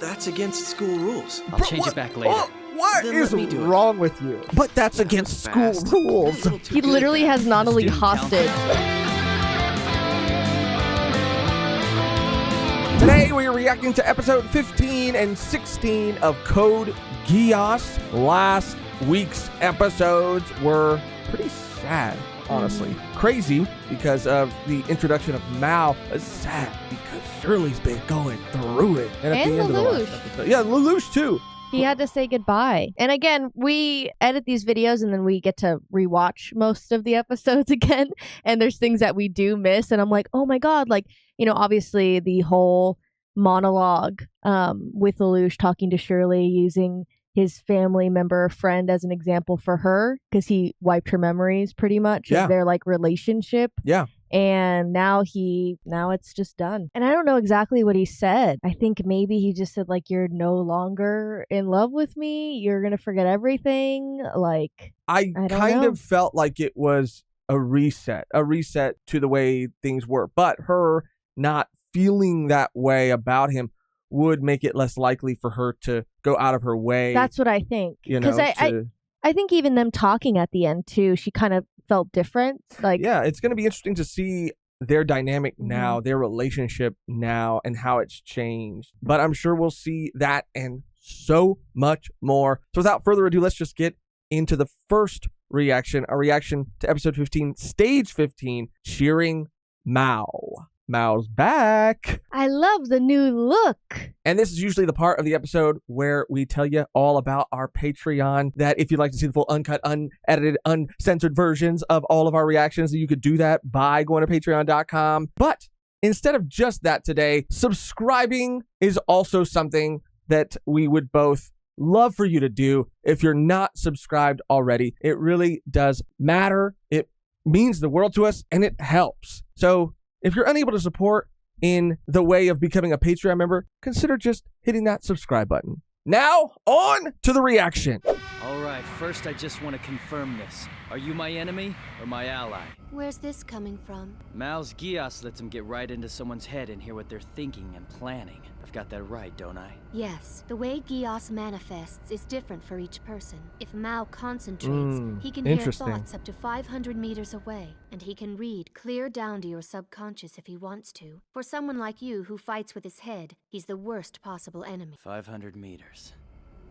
That's against school rules. I'll change it back later. What Then is let me do it. wrong with you? But that's against school Fast. rules. A little too He good literally at has Natalie Student hostage. Today we are reacting to episode 15 and 16 of Code Geass. Last week's episodes were pretty sad, honestly. Crazy because of the introduction of Mao. Sad because Shirley's been going through it. And at And the end of the last Lelouch. episode, yeah, Lelouch too. He had to say goodbye. And again, we edit these videos and then we get to rewatch most of the episodes again. And there's things that we do miss. And I'm like, oh my God. Like, obviously the whole monologue with Lelouch talking to Shirley, using his family member friend as an example for her because he wiped her memories pretty much of their like relationship. Yeah. And now it's just done. And I don't know exactly what he said. I think maybe he just said like, you're no longer in love with me. You're going to forget everything. Like, I don't kind know. of felt like it was a reset to the way things were. But her not feeling that way about him would make it less likely for her to go out of her way. That's what I think. Because I think even them talking at the end too, she kind of felt different. Like, yeah, it's going to be interesting to see their dynamic now, their relationship now, and how it's changed. But I'm sure we'll see that and so much more. So without further ado, let's just get into the first reaction, a reaction to episode 15, stage 15, cheering Mao. Mao's back. I love the new look. And this is usually the part of the episode where we tell you all about our Patreon, that if you'd like to see the full uncut, unedited, uncensored versions of all of our reactions, you could do that by going to patreon.com. But instead of just that today, subscribing is also something that we would both love for you to do. If you're not subscribed already, it really does matter. It means the world to us and it helps. So if you're unable to support in the way of becoming a Patreon member, consider just hitting that subscribe button. Now, on to the reaction. All right, first I just want to confirm this. Are you my enemy or my ally? Where's this coming from? Mao's Geass lets him get right into someone's head and hear what they're thinking and planning. I've got that right, don't I? Yes, the way Geass manifests is different for each person. If Mao concentrates, he can hear interesting. thoughts up to 500 meters away, and he can read clear down to your subconscious if he wants to. For someone like you who fights with his head, he's the worst possible enemy. 500 meters.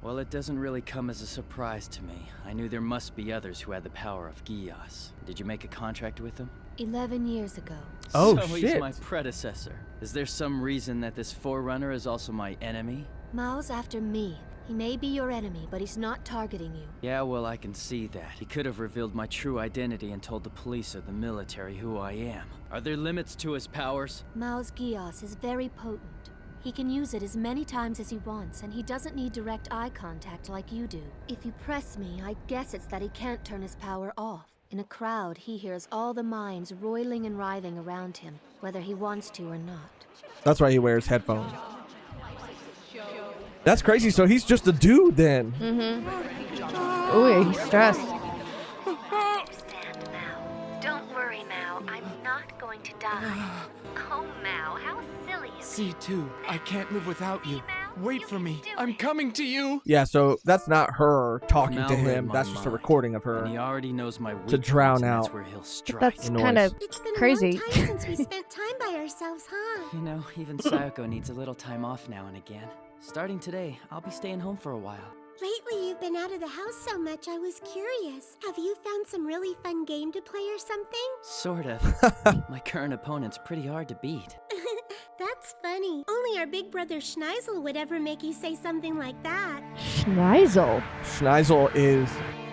Well, it doesn't really come as a surprise to me. I knew there must be others who had the power of Geass. Did you make a contract with him? 11 years ago. Oh, so shit. he's my predecessor. Is there some reason that this Forerunner is also my enemy? Mao's after me. He may be your enemy, but he's not targeting you. Yeah, well, I can see that. He could have revealed my true identity and told the police or the military who I am. Are there limits to his powers? Mao's Geass is very potent. He can use it as many times as he wants, and he doesn't need direct eye contact like you do. If you press me, I guess it's that he can't turn his power off. In a crowd, he hears all the minds roiling and writhing around him, whether he wants to or not. That's why he wears headphones. That's crazy. So he's just a dude then. Ooh, he's stressed. Understand, Mao. Don't worry, Mao. I'm not going to die. Oh, Mao, how silly of you. C2, I can't live without you. Mao, Wait you for can me. do I'm it. coming to you. Yeah, so that's not her talking Mao to read him. my That's just a mind, recording of And he her. already knows my weak To drown points, and out that's where he'll strike. That's Noise. kind of It's been crazy. a long time since we spent time by ourselves, huh? You know, even Sayoko needs a little time off now and again. Starting today, I'll be staying home for a while. Lately, you've been out of the house so much, I was curious. Have you found some really fun game to play or something? Sort of. My current opponent's pretty hard to beat. That's funny. Only our big brother Schneisel would ever make you say something like that. Schneisel. Schneisel is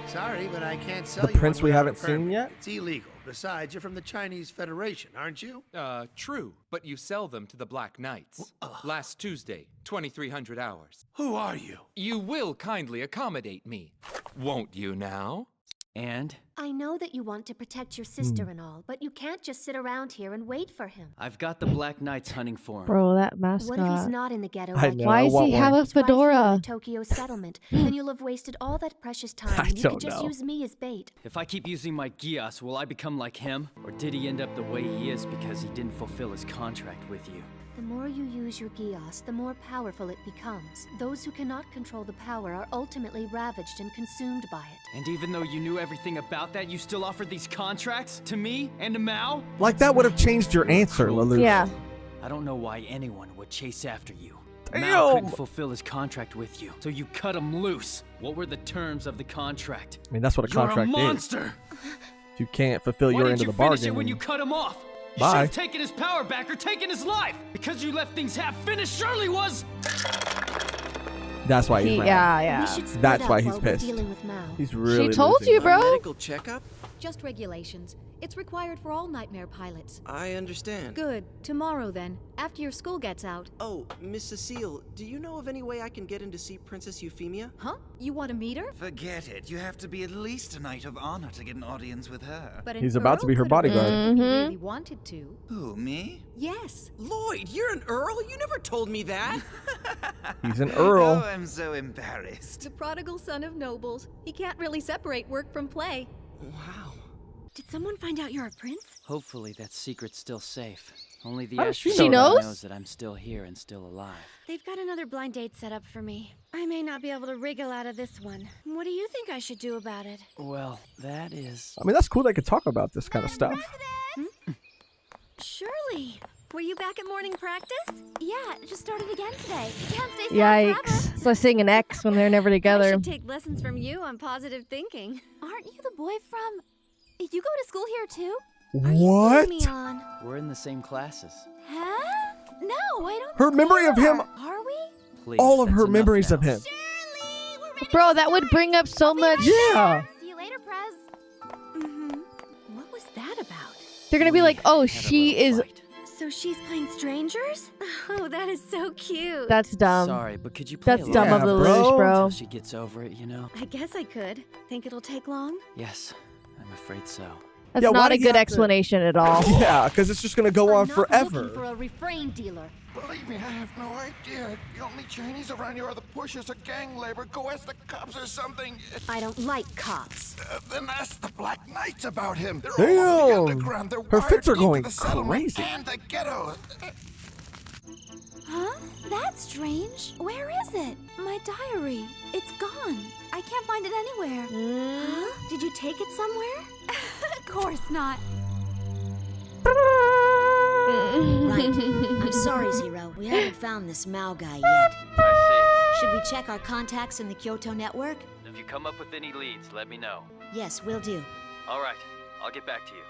Sorry, but I can't sell the you prince one we without haven't a seen permit. yet? It's illegal. Besides, you're from the Chinese Federation, aren't you? True, but you sell them to the Black Knights. Last Tuesday, 2300 hours. Who are you? You will kindly accommodate me, won't you now? And I know that you want to protect your sister and all, but you can't just sit around here and wait for him. I've got the Black Knights hunting for him. Bro, that What if he's mascot. not in the ghetto I like know. you? Why I does want he one. have a He's right here in fedora? the Tokyo settlement. Then you'll have wasted all that precious time, I and you don't could just know. use me as bait. If I keep using my Geass, will I become like him? Or did he end up the way he is because he didn't fulfill his contract with you? The more you use your Geass, the more powerful it becomes. Those who cannot control the power are ultimately ravaged and consumed by it. And even though you knew everything about that, you still offered these contracts to me and to Mao? Like, that would have changed your answer, Lelouch. Yeah. I don't know why anyone would chase after you. Damn. Mao couldn't fulfill his contract with you, so you cut him loose. What were the terms of the contract? I mean, that's what a contract You're a is. monster! You can't fulfill Why your did end of you the finish bargain. it when you cut him off? You Bye. should have taken his power back or taken his life! Because you left things half finished, Shirley was! That's why he's mad. Yeah. We should split That's up why he's while we're pissed. dealing with Mao. He's really She told losing you, it. bro. A medical checkup? Just regulations. It's required for all Nightmare pilots. I understand. Good. Tomorrow, then, after your school gets out. Oh, Miss Cecile, do you know of any way I can get in to see Princess Euphemia? Huh? You want to meet her? Forget it. You have to be at least a Knight of Honor to get an audience with her. But He's an about to Earl be her could bodyguard. arrange it if he really wanted to. Who, me? Yes. Lloyd, you're an Earl? You never told me that. He's an Earl. Oh, I'm so embarrassed. The prodigal son of nobles. He can't really separate work from play. Wow. Did someone find out you're a prince? Hopefully that secret's still safe. Only the How does she Astro know that? knows that I'm still here and still alive. They've got another blind date set up for me. I may not be able to wriggle out of this one. What do you think I should do about it? Well, that is... I mean, that's cool they could talk about this kind of stuff. Shirley, were you back at morning practice? Yeah, it just started again today. You can't stay Yikes. forever. It's like seeing an ex when they're never I together. should take lessons from you on positive thinking. Aren't you the boy from... You go to school here too? What? Me on? We're in the same classes. Huh? No, I don't Her think memory we of him- Are we? Please, All of that's her enough memories now. of him. Shirley, we're ready Bro, to that would start. bring up so much. Yeah. See you later, Prez. What was that about? They're going to be like, oh, Had a she little is... fight. So she's playing strangers? Oh, that is so cute. That's dumb. Sorry, but could you play That's along dumb of Yeah, the bro. Lelouch, bro. until she gets over it, you know? I guess I could. Think it'll take long? Yes, I'm afraid so. That's Yeah, why not do a you good have to- explanation at all. Yeah, because it's just going to go on I'm not looking for forever. a refrain dealer. Believe me, I have no idea. The only Chinese around here are the pushers of gang labor. Go ask the cops or something. I don't like cops. Then ask the Black Knights about him. They're Damn. all over the underground. They're Her wired fits are into going the settlement crazy. And the ghetto. Huh? That's strange. Where is it? My diary. It's gone. I can't find it anywhere. Huh? Did you take it somewhere? Of course not. Right. I'm sorry, Zero. We haven't found this Mao guy yet. I Should we check our contacts in the Kyoto network? see. If you come up with any leads, let me know. Yes, we'll do. All right, I'll get back to you.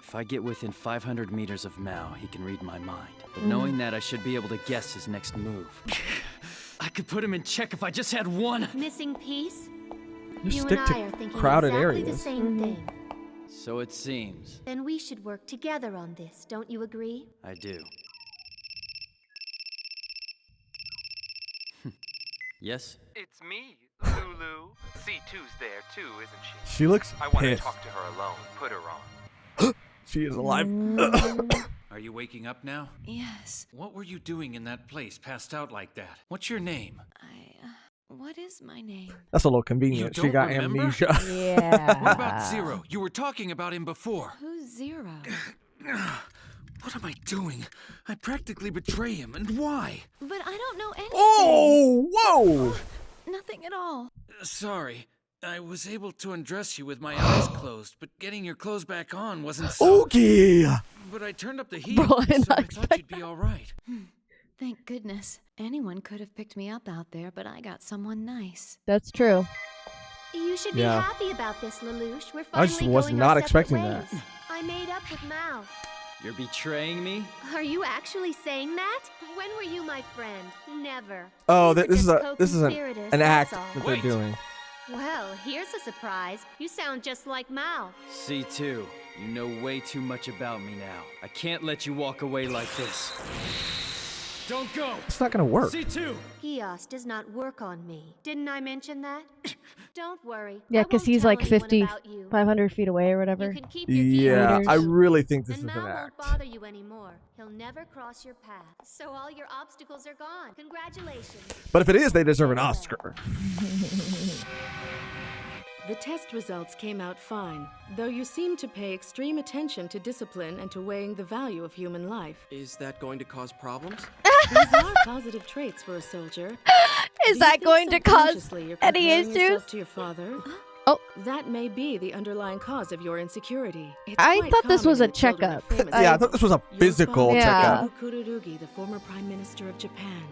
If I get within 500 meters of Mao, he can read my mind. But knowing that, I should be able to guess his next move. I could put him in check if I just had one. Missing piece? Just You stick and I to are thinking crowded exactly the areas. same thing. So it seems. Then we should work together on this, don't you agree? I do. Yes? It's me, Lulu. C2's there too, isn't she? She looks I want to pissed. talk to her alone. Put her on. She is alive. Are you waking up now? Yes. What were you doing in that place, passed out like that? What's your name? What is my name? That's a little convenient. She don't got remember? amnesia. Yeah. What about Zero? You were talking about him before. Who's Zero? What am I doing? I practically betray him, and why? But I don't know anything. Oh, whoa. Nothing at all. Sorry. I was able to undress you with my eyes closed, but getting your clothes back on wasn't so... Okay. But I turned up the heat, Bro, I so did not I thought you'd be all right. Thank goodness. Anyone could have picked me up out there, but I got someone nice. That's true. You should be Yeah. happy about this, Lelouch. We're I finally just was going not our separate expecting ways. that. I made up with Mao. You're betraying me? Are you actually saying that? When were you my friend? Never. Oh, We were this is just an co-conspirators, act that's that all. they're Wait. doing. Well, here's a surprise. You sound just like Mao. C2, you know way too much about me now. I can't let you walk away like this. Don't go! It's not gonna work. C2! Geass does not work on me. Didn't I mention that? Don't worry. Yeah, I because won't he's tell like anyone 50, about you. 500 feet away or You whatever. can keep your Yeah, Geass I too. really think this And is Mao an won't act. bother you anymore. He'll never cross your path. So all your obstacles are gone. Congratulations. But if it is, they deserve an Oscar. The test results came out fine, though you seem to pay extreme attention to discipline and to weighing the value of human life. Is that going to cause problems? These are positive traits for a soldier. Is that going to cause any issues? To your father? Oh. That may be the underlying cause of your insecurity. It's I quite thought this was common a that children of checkup. famous Yeah, I thought this was a physical Your father, checkup. Kururugi, the former prime minister of Japan.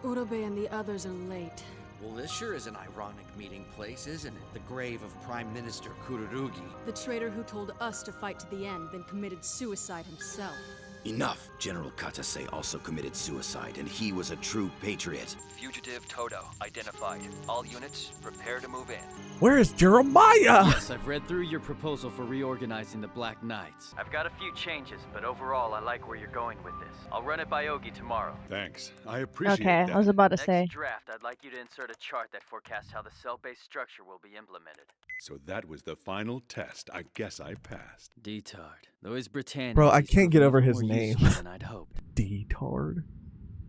Urobe and the others are late. Well, this sure is an ironic meeting place, isn't it? The grave of Prime Minister Kururugi. The traitor who told us to fight to the end, then committed suicide himself. Enough! General Katase also committed suicide, and he was a true patriot. Fugitive Toto identified. All units, prepare to move in. Where is Jeremiah? Yes, I've read through your proposal for reorganizing the Black Knights. I've got a few changes, but overall I like where you're going with this. I'll run it by Ogi tomorrow. Thanks. I appreciate that. I was about to say. Next draft, I'd like you to insert a chart that forecasts how the cell-based structure will be implemented. So that was the final test. I guess I passed. Detard. Though his Britannia. Bro, I can't get over his name. Than I'd hoped. Detard.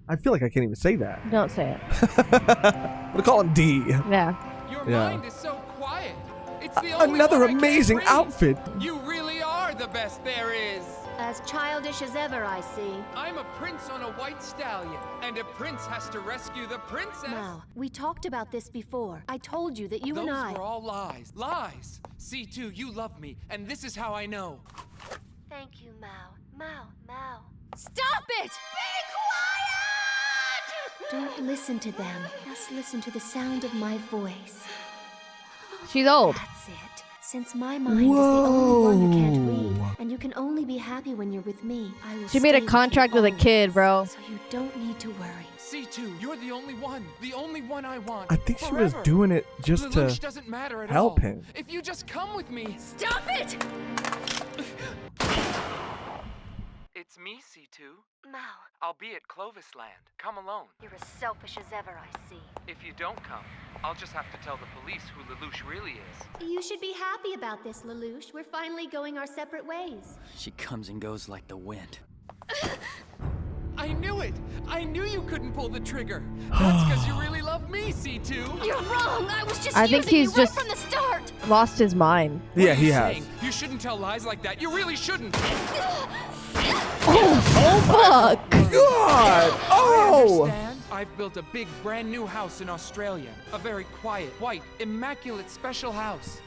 I feel like I can't even say that. Don't say it. I'm gonna call him D. Yeah. Your Yeah. mind is so quiet. It's the only Another one I can't amazing read. outfit. You really are the best there is. As childish as ever, I see. I'm a prince on a white stallion, and a prince has to rescue the princess. Mal, we talked about this before. I told you that you Those and I... were all lies. Lies! C2, you love me, and this is how I know. Thank you, Mal. Mal. Stop it! Be quiet! Don't listen to them. Just listen to the sound of my voice. She's old. That's it. Since my mind is the only one you can't read, and you can only be happy when you're with me, I will She made a stay contract with a kid, bro. so you don't need to worry. C2, you're the only one I want. I think she was doing it just Lelouch to doesn't matter at help all. him. If you just come with me. Stop it! It's me, C2. Mal, I'll be at Clovis Land. Come alone. you're as selfish as ever, I see. If you don't come, I'll just have to tell the police who Lelouch really is. You should be happy about this, Lelouch. We're finally going our separate ways. She comes and goes like the wind. I knew it! I knew you couldn't pull the trigger. That's because you really love me, C2. You're wrong! I was just I think using he's you right just from the start! lost his mind. Yeah, What are he you has. saying? You shouldn't tell lies like that. You really shouldn't. Oh, fuck! God! I Oh! understand. I've built a big, brand new house in Australia. A very quiet, white, immaculate, special house.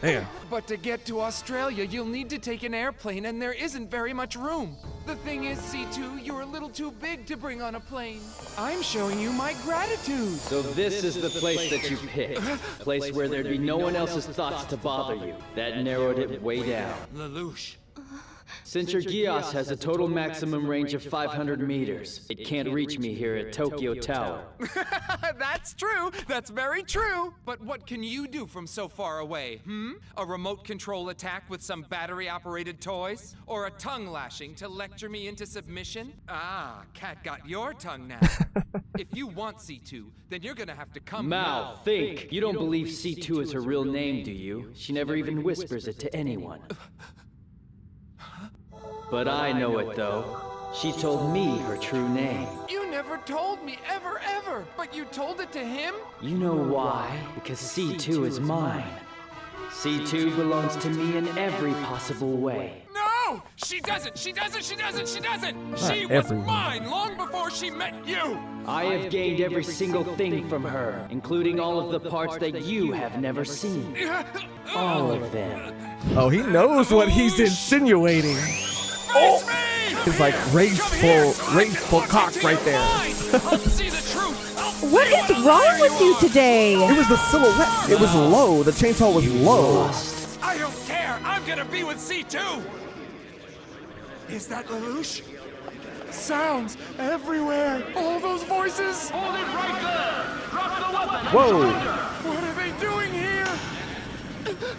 Damn. But to get to Australia, you'll need to take an airplane, and there isn't very much room. The thing is, C2, you're a little too big to bring on a plane. I'm showing you my gratitude. So this is the place that you picked. Place where there'd be no one else's thoughts to bother you. That narrowed it way down. Lelouch. Since your Geass has a total maximum range of 500 meters, it can't reach me here at Tokyo Tower. That's true. That's very true. But what can you do from so far away, A remote control attack with some battery-operated toys? Or a tongue lashing to lecture me into submission? Ah, Cat got your tongue now. If you want C2, then you're gonna have to come Mal, think. You don't believe C2 is her real name, do you? She never even whispers it to anyone. But I know it, though. She told me her true name. You never told me, ever, but you told it to him? You know why? Because C2 is mine. C2 belongs to me in every possible way. No! She doesn't! She was everyone. mine long before she met you! I have gained every single thing from her, including all of the parts that you have never seen. All of them. Oh, he knows what he's insinuating. Oh! It's like rageful cock right there. What is wrong with you today? It was the silhouette. It was low. The chainsaw was low. I don't care! I'm gonna be with C2! Is that Lelouch? Sounds everywhere! All those voices! Hold it right there! Drop the weapon! Whoa! What are they doing here?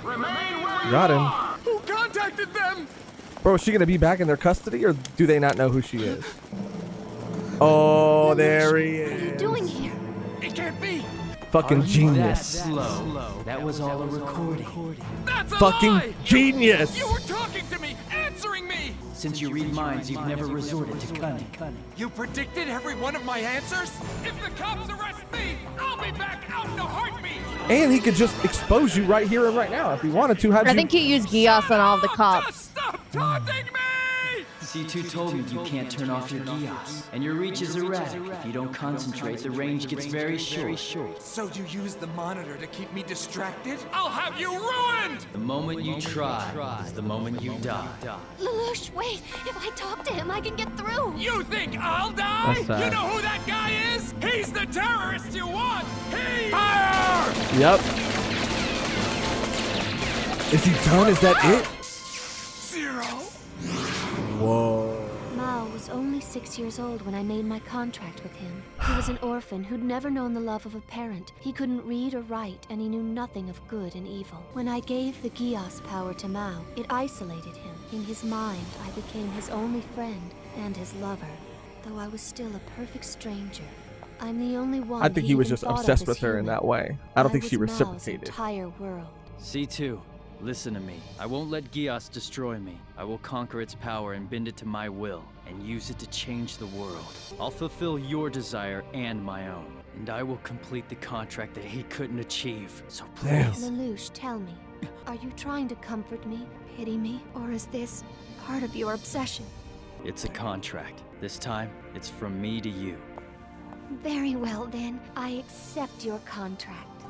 Remain where you Got him. are! Who contacted them? Bro, is she gonna be back in their custody, or do they not know who she is? Oh, there he is. What are you doing here? It can't be! Fucking That genius. slow. That was all a recording. That's a Fucking lie! genius. You were talking to me, answering me! Since you read minds, you've never resorted to cunning. You predicted every one of my answers? If the cops arrest me, I'll be back out in a heartbeat! And he could just expose you right here and right now if he wanted to. I think he used Geass on all of the cops. Stop taunting me! C2 told me you can't turn off your Geass, and your reach is erratic. If you don't concentrate, the range gets very short. So you use the monitor to keep me distracted? I'll have you ruined! The moment you try is the moment you die. Lelouch, wait! If I talk to him, I can get through! You think I'll die? That's sad. You know who that guy is? He's the terrorist you want! Fire! Yep. Is he done? Is that it? Zero. Whoa. Mao was only 6 years old when I made my contract with him. He was an orphan who'd never known the love of a parent. He couldn't read or write, and he knew nothing of good and evil. When I gave the Geass power to Mao, it isolated him. In his mind, I became his only friend and his lover, though I was still a perfect stranger. I'm the only one. I think he was even just thought of obsessed as with her in human. that way. I don't think was she Mao's reciprocated. entire world. C2, listen to me. I won't let Geass destroy me. I will conquer its power and bend it to my will, and use it to change the world. I'll fulfill your desire and my own, and I will complete the contract that he couldn't achieve. So please. Lelouch, tell me, are you trying to comfort me, pity me, or is this part of your obsession? It's a contract. This time, it's from me to you. Very well then, I accept your contract.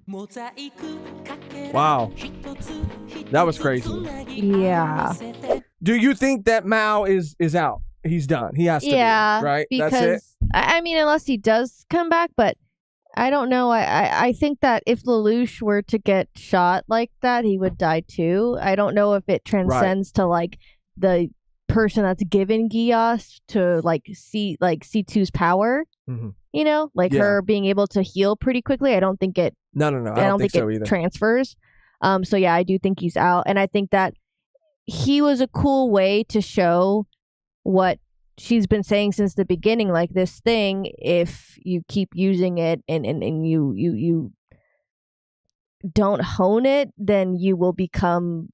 Wow. That was crazy. Yeah. Do you think that Mao is out? He's done. He has to be, right? Because, That's it? I mean, unless he does come back, but I don't know. I think that if Lelouch were to get shot like that, he would die too. I don't know if it transcends to like the person that's given Geass to like C2's power. Mm-hmm. You know, like her being able to heal pretty quickly. I don't think it. No. I don't think so it either. transfers. So yeah, I do think he's out, and I think that he was a cool way to show what she's been saying since the beginning. Like this thing, if you keep using it and you don't hone it, then you will become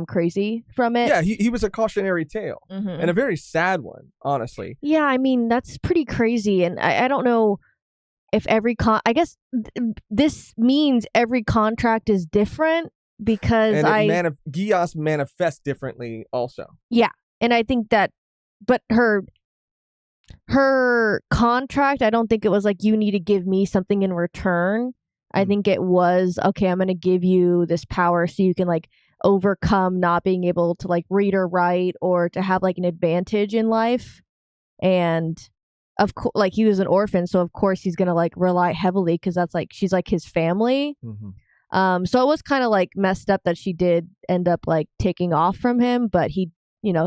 crazy from it. Yeah, he was a cautionary tale and a very sad one, honestly. Yeah, I mean, that's pretty crazy. And I don't know if I guess this means every contract is different because and Geass manifests differently also. Yeah. And I think that, but her contract, I don't think it was like, you need to give me something in return. I think it was, okay, I'm going to give you this power so you can like overcome not being able to like read or write or to have like an advantage in life. And of course, like he was an orphan, so of course he's going to like rely heavily because that's like, she's like his family. So it was kind of like messed up that she did end up like taking off from him, but he,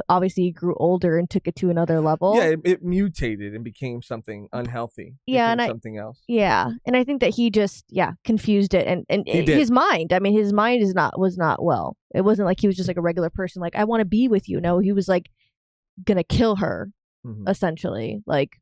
obviously he grew older and took it to another level. Yeah, it mutated and became something unhealthy. Yeah, and something else. Yeah, and I think that he just confused it, and his mind. I mean, his mind was not well. It wasn't like he was just like a regular person. Like, I want to be with you. No, he was like gonna kill her, essentially. Like,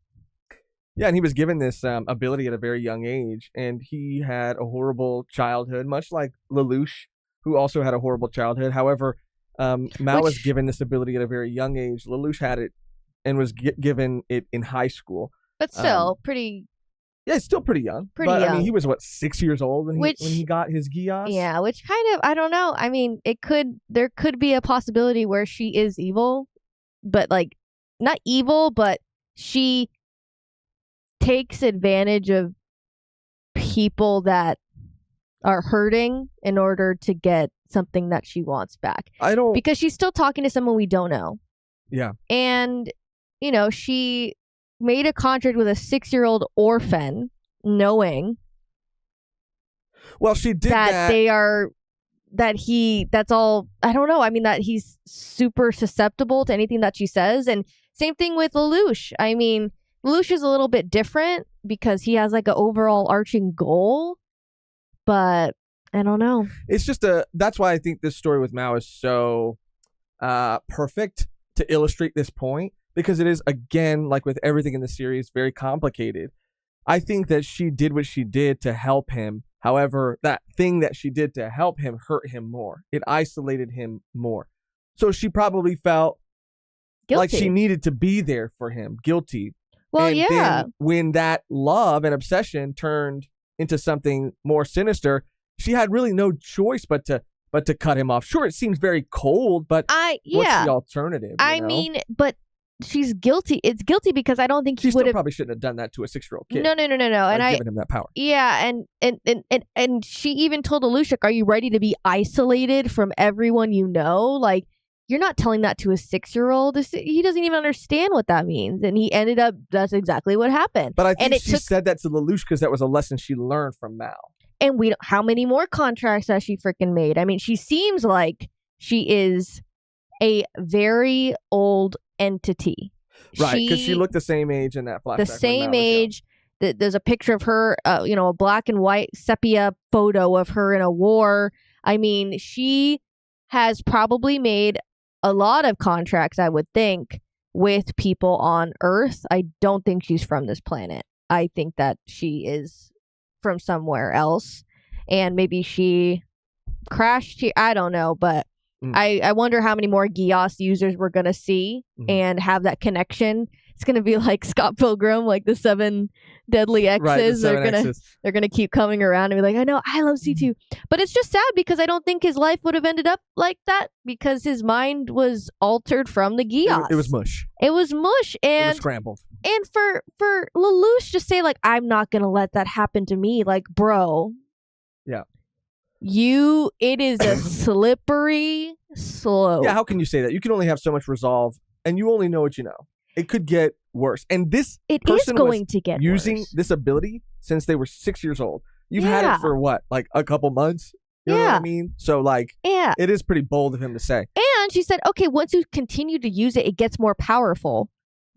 yeah, and he was given this ability at a very young age, and he had a horrible childhood, much like Lelouch, who also had a horrible childhood. However, Mao was given this ability at a very young age. Lelouch had it and was given it in high school. But still, pretty... Yeah, still pretty young. Young. I mean, he was, 6 years old when he got his Geass? Yeah, which kind of, I don't know. I mean, there could be a possibility where she is evil, but like, not evil, but she takes advantage of people that are hurting in order to get something that she wants back. Because she's still talking to someone we don't know. Yeah. And, she made a contract with a 6-year-old orphan, knowing she did that. That's all, I don't know. I mean, that he's super susceptible to anything that she says. And same thing with Lelouch. I mean, Lelouch is a little bit different because he has like an overall arching goal, but I don't know. It's just that's why I think this story with Mao is so perfect to illustrate this point, because it is, again, like with everything in the series, very complicated. I think that she did what she did to help him. However, that thing that she did to help him hurt him more. It isolated him more. So she probably felt guilty, like she needed to be there for him, guilty. Well, and yeah. then when that love and obsession turned into something more sinister, she had really no choice but to cut him off. Sure, it seems cold, but what's the alternative? I mean, but she's guilty. It's guilty because I don't think she he would have. Probably shouldn't have done that to a 6-year-old kid. No. And given him that power. Yeah, and she even told Lelouch, "Are you ready to be isolated from everyone you know?" Like, you're not telling that to a 6-year-old. He doesn't even understand what that means, and he ended up. That's exactly what happened. But I think she said that to Lelouch because that was a lesson she learned from Mal. And how many more contracts has she freaking made? I mean, she seems like she is a very old entity. Right, because she looked the same age in that flashback. The same age. There's a picture of her, a black and white sepia photo of her in a war. I mean, she has probably made a lot of contracts, I would think, with people on Earth. I don't think she's from this planet. I think that she is from somewhere else, and maybe she crashed here. I don't know, but I wonder how many more Geass users we're gonna see and have that connection. It's gonna be like Scott Pilgrim, like the 7 deadly X's. Right, they're gonna keep coming around and be like, I know, I love C2. But it's just sad because I don't think his life would have ended up like that because his mind was altered from the Geass. It was mush. It was mush, and it was scrambled. And for Lelouch to say, like, I'm not gonna let that happen to me, like, bro. Yeah. It is a slippery slope. Yeah, how can you say that? You can only have so much resolve, and you only know what you know. It could get worse. And this person going to get using worse. this ability since they were 6 years old. You've had it for what, like a couple months? You know what I mean? So, like, it is pretty bold of him to say. And she said, okay, once you continue to use it, it gets more powerful.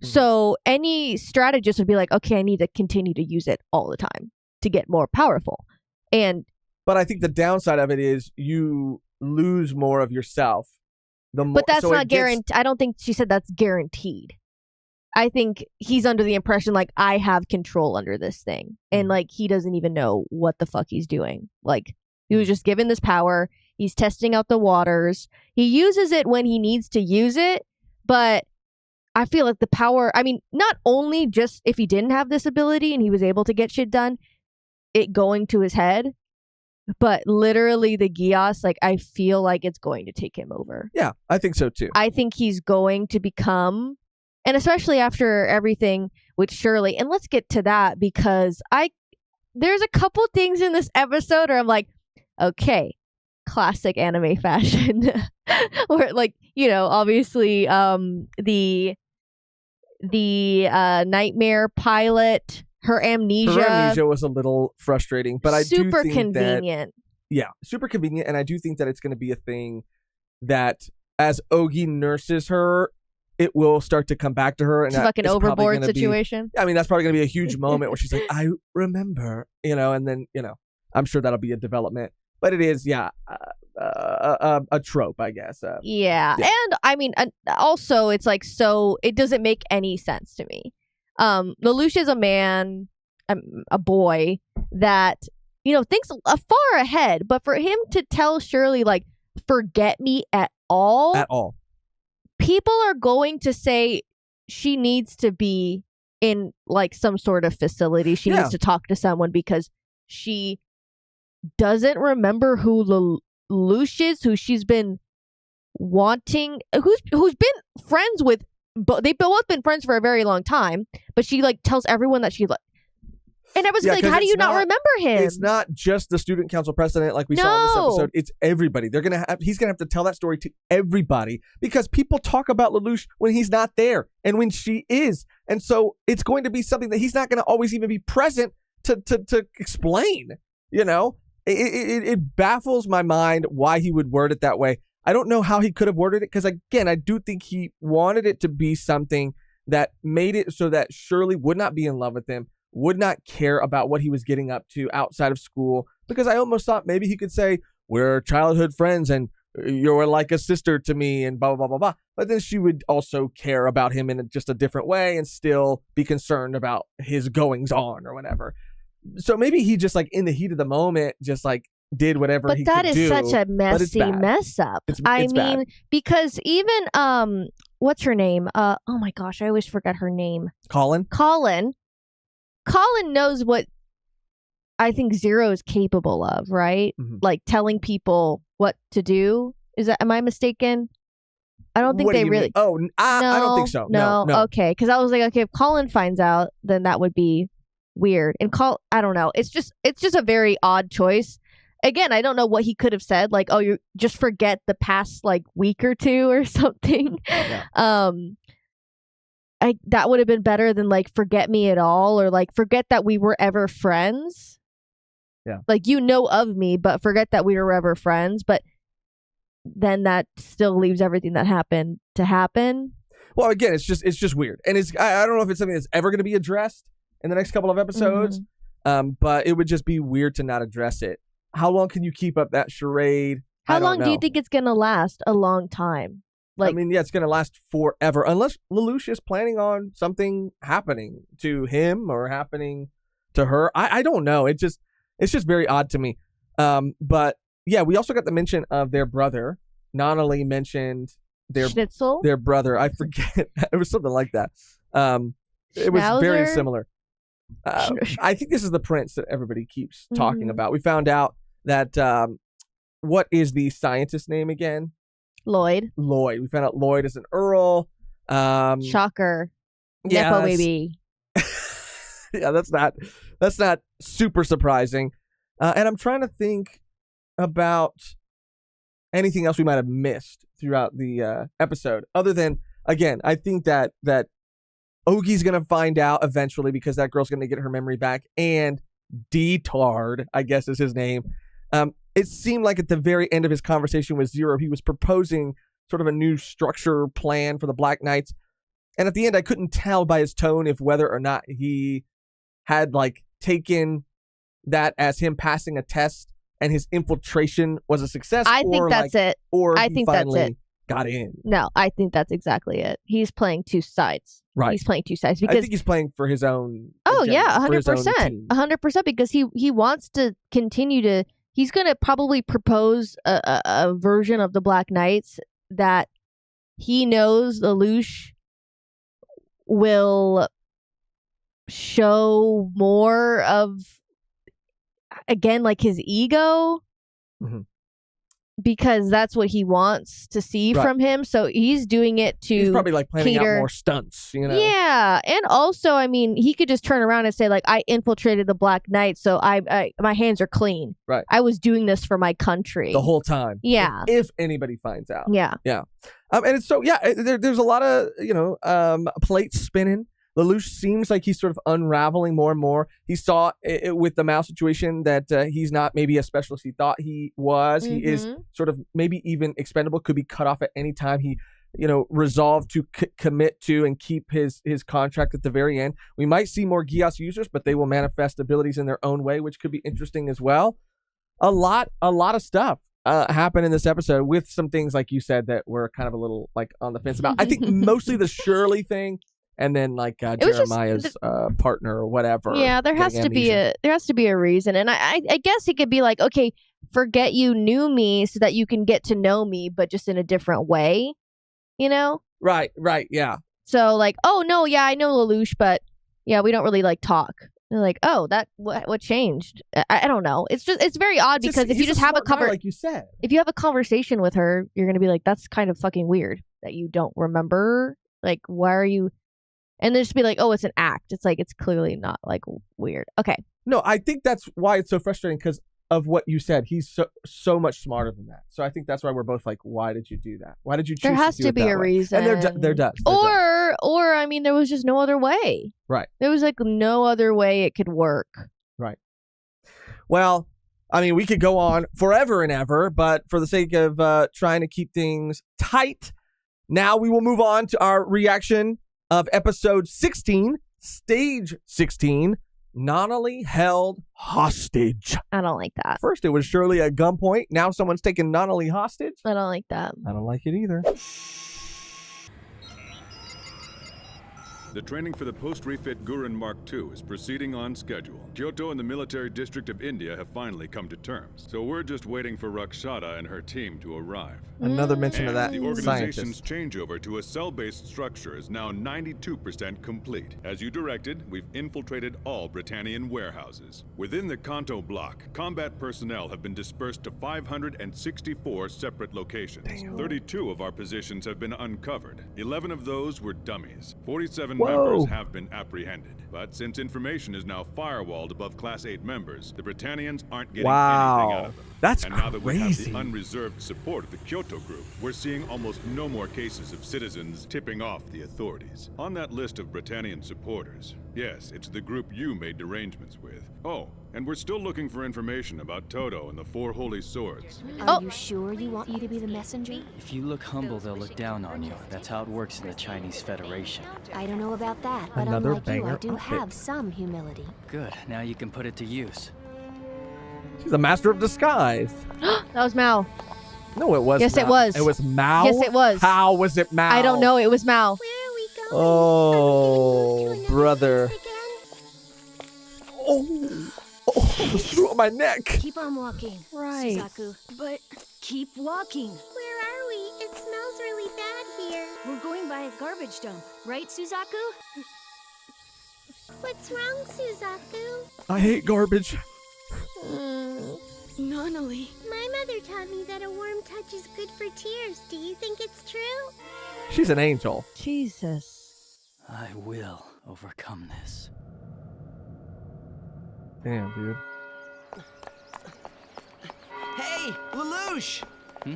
So any strategist would be like, okay, I need to continue to use it all the time to get more powerful. But I think the downside of it is you lose more of yourself. But that's not guaranteed. I don't think she said that's guaranteed. I think he's under the impression, like, I have control under this thing. And, like, he doesn't even know what the fuck he's doing. Like, he was just given this power. He's testing out the waters. He uses it when he needs to use it. But I feel like the power, I mean, not only just if he didn't have this ability and he was able to get shit done, it going to his head, but literally the Geass, like, I feel like it's going to take him over. Yeah, I think so too. I think he's going to become, and especially after everything with Shirley, and let's get to that because there's a couple things in this episode where I'm like, okay, classic anime fashion. Or, like, obviously the nightmare pilot, her amnesia. Her amnesia was a little frustrating, but I do think super convenient. Super convenient, and I do think that it's going to be a thing that as Ogi nurses her, it will start to come back to her. And it's like an overboard situation. I mean, that's probably going to be a huge moment where she's like, I remember, and then, I'm sure that'll be a development. But it is, a trope, I guess. And I mean, also, it's like, so it doesn't make any sense to me. Lelouch is a man, a boy that, thinks far ahead. But for him to tell Shirley, like, forget me at all, people are going to say she needs to be in, like, some sort of facility. She needs to talk to someone because she doesn't remember who Lelouch is, who she's been wanting, who's been friends with. But they've both been friends for a very long time. But she, like, tells everyone that she and I was like, how do you not remember him? It's not just the student council president like we saw in this episode. It's everybody. He's gonna have to tell that story to everybody because people talk about Lelouch when he's not there and when she is, and so it's going to be something that he's not going to always even be present to explain. It baffles my mind why he would word it that way. I don't know how he could have worded it because, again, I do think he wanted it to be something that made it so that Shirley would not be in love with him, would not care about what he was getting up to outside of school, because I almost thought maybe he could say, we're childhood friends and you're like a sister to me and blah, blah, blah, blah. But then she would also care about him in just a different way and still be concerned about his goings on or whatever. So maybe he just, like, in the heat of the moment, just, like, did whatever he could do. But that is such a messy mess up. It's I mean, bad. because even what's her name? Oh my gosh, I always forget her name. Colin knows what I think Zero is capable of, right? Mm-hmm. Like telling people what to do. Am I mistaken? I don't think What do they you really. mean? Oh, I don't think so. No. Okay, because I was like, okay, if Colin finds out, then that would be weird. And I don't know. It's just a very odd choice. Again, I don't know what he could have said. Like, oh, you just forget the past like week or two or something. Yeah. That would have been better than like forget me at all, or like forget that we were ever friends. Yeah. Like, you know of me, but forget that we were ever friends. But then that still leaves everything that happened to happen. Well, again, it's just weird, and I don't know if it's something that's ever going to be addressed in the next couple of episodes. But it would just be weird to not address it. How long can you keep up that charade? How long do you think it's gonna last? A long time. Like, I mean, yeah, it's gonna last forever unless Lelouch is planning on something happening to him or happening to her. I don't know. It's just very odd to me. But yeah, we also got the mention of their brother. Nonali mentioned Schnitzel? Their brother. I forget. It was something like that. It was very similar. I think this is the prince that everybody keeps talking about. We found out that what is the scientist's name again? Lloyd. We found out Lloyd is an Earl. Shocker. Yes. Nepo baby. Yeah, that's not super surprising. And I'm trying to think about anything else we might have missed throughout the episode, other than, again, I think that Ogie's gonna find out eventually because that girl's gonna get her memory back, and Detard, I guess is his name. It seemed like at the very end of his conversation with Zero, he was proposing sort of a new structure plan for the Black Knights, and at the end, I couldn't tell by his tone if whether or not he had like taken that as him passing a test and his infiltration was a success. I think that's it. Or I he think that's finally it. Got in. No, I think that's exactly it. He's playing two sides. Right. He's playing two sides because I think he's playing for his own. Oh agenda, yeah, for his own 100%, team. 100%, because he wants to continue to. He's gonna probably propose a version of the Black Knights that he knows Lelouch will show more of, again, like his ego. Mm-hmm. Because that's what he wants to see from him. So he's doing it to He's probably like planning cater. out more stunts, you know? Yeah. And also, I mean, he could just turn around and say, like, I infiltrated the Black Knight, so I my hands are clean. Right. I was doing this for my country. The whole time. Yeah. If anybody finds out. Yeah. Yeah. And it's so, yeah, there's a lot of, plates spinning. Lelouch seems like he's sort of unraveling more and more. He saw it with the Mao situation that he's not maybe as special as he thought he was. He is sort of maybe even expendable, could be cut off at any time. He, resolved to commit to and keep his contract at the very end. We might see more Geass users, but they will manifest abilities in their own way, which could be interesting as well. A lot of stuff happened in this episode with some things, like you said, that were kind of a little like on the fence about. I think mostly the Shirley thing. And then like Jeremiah's partner or whatever. Yeah, there has to be a reason. And I guess it could be like, okay, forget you knew me so that you can get to know me, but just in a different way, Right, yeah. So like, oh no, yeah, I know Lelouch, but yeah, we don't really like talk. They're like, oh, what changed? I don't know. It's very odd because if you just have a conversation, like you said, if you have a conversation with her, you're gonna be like, that's kind of fucking weird that you don't remember. Like, why are you? And then just be like, oh, it's an act. It's like, it's clearly not like weird. Okay. No, I think that's why it's so frustrating because of what you said. He's so much smarter than that. So I think that's why we're both like, why did you do that? Why did you choose There has to do to be it that a way? reason. And there does. Or I mean, there was just no other way. Right. There was like no other way it could work. Right. Well, I mean, we could go on forever and ever, but for the sake of trying to keep things tight, now we will move on to our reaction of episode 16, stage 16, Nonali held hostage. I don't like that. First, it was Shirley at gunpoint. Now someone's taking Nonali hostage. I don't like that. I don't like it either. The training for the post-refit Gurren Mark II is proceeding on schedule. Kyoto and the military district of India have finally come to terms, so we're just waiting for Rakshata and her team to arrive. Another mention of that The organization's scientist. changeover to a cell-based structure is now 92% complete. As you directed, we've infiltrated all Britannian warehouses. Within the Kanto block, combat personnel have been dispersed to 564 separate locations. Damn. 32 of our positions have been uncovered. 11 of those were dummies. 47 Whoa. members have been apprehended. But since information is now firewalled above Class 8 members, the Britannians aren't getting anything out of them. That's and now that we have crazy. the unreserved support of the Kyoto group, we're seeing almost no more cases of citizens tipping off the authorities. On that list of Britannian supporters, yes, it's the group you made arrangements with. Oh, and we're still looking for information about Toto and the Four Holy Swords. Are you sure you want me to be the messenger? If you look humble, they'll look down on you. That's how it works in the Chinese Federation. I don't know about that, but Another unlike you, I banger do outfit. have some humility. Good. Now you can put it to use. She's a master of disguise. That was Mal. No, it was Yes, not. it was. It was Mao? Yes, it was. How was it Mao? I don't know. It was Mal. Oh, brother. Oh, almost threw on my neck. Keep on walking. Right. Suzaku. But keep walking. Where are we? It smells really bad here. We're going by a garbage dump, right, Suzaku? What's wrong, Suzaku? I hate garbage. Nonali. My mother taught me that a warm touch is good for tears. Do you think it's true? She's an angel. Jesus. I will overcome this. Damn, dude. Hey, Lelouch! Hmm?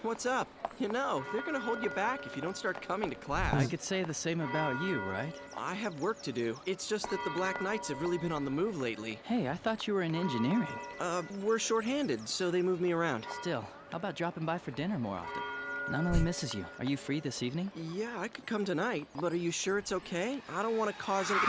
What's up? You know, they're gonna hold you back if you don't start coming to class. I could say the same about you, right? I have work to do. It's just that the Black Knights have really been on the move lately. Hey, I thought you were in engineering. We're short-handed, so they move me around. Still, how about dropping by for dinner more often? Nonali misses you. Are you free this evening? Yeah, I could come tonight, but are you sure it's okay? I don't want to cause any...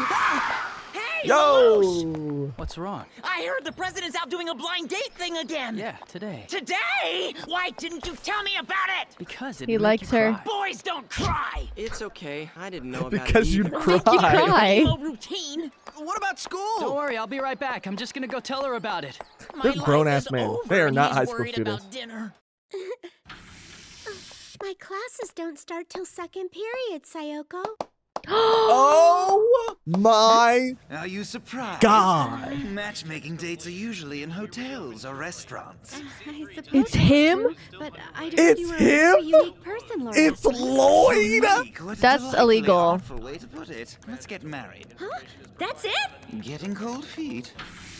Hey, Yo! What's wrong? I heard the president's out doing a blind date thing again. Yeah, today. Today? Why didn't you tell me about it? Because it He make likes you her. cry. Boys don't cry. It's okay. I didn't know about Because it you'd either. cry. You cry. Emo routine. What about school? Don't worry, I'll be right back. I'm just gonna go tell her about it. They're My grown-ass life is men. over They are and not he's high school worried students. about dinner. My classes don't start till second period, Sayoko. Oh my Are you surprised? God. Matchmaking dates are usually in hotels or restaurants. I suppose It's him? true, but I don't It's you were him? a unique person, Laura. It's Lloyd! Unique. What a That's delightfully illegal. artful way to put it. Let's get married. Huh? That's it? Getting cold feet.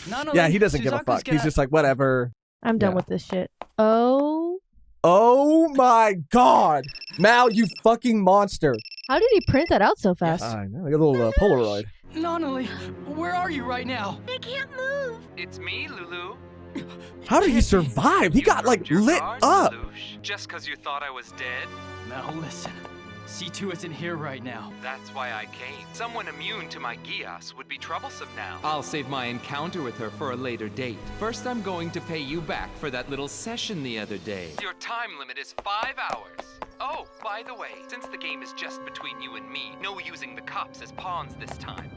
Nonali, Yeah, he doesn't give a Suzaku's fuck. He's gonna- just like, whatever. I'm done Yeah. with this shit. Oh. Oh my God. Mal, you fucking monster. How did he print that out so fast? I know. Like a little Polaroid. Nonali, where are you right now? I can't move. It's me, Lulu. How did he survive? He got like Your lit guard, up. Lelouch, just because you thought I was dead? Now listen. C2 isn't here right now. That's why I came. Someone immune to my Geass would be troublesome now. I'll save my encounter with her for a later date. First, I'm going to pay you back for that little session the other day. Your time limit is 5 hours. Oh, by the way, since the game is just between you and me, no using the cops as pawns this time.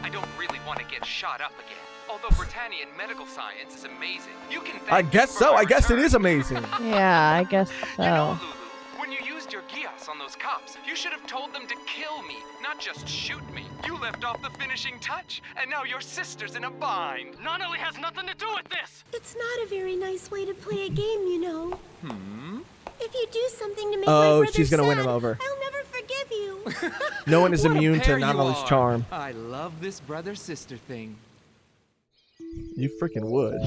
I don't really want to get shot up again. Although Britannian medical science is amazing, you can thank I me guess for so. my I guess it return. is amazing. Yeah, I guess You know, so. Lulu, when you used your Geass on those cops, you should have told them to kill me, not just shoot me. You left off the finishing touch, and now your sister's in a bind. Nonali has nothing to do with this. It's not a very nice way to play a game, you know. If you do something to make Oh, my brother she's gonna win sad, him over. I'll never forgive you. No one is What a immune to pair you Nonali's are. charm. I love this brother-sister thing. You freaking would.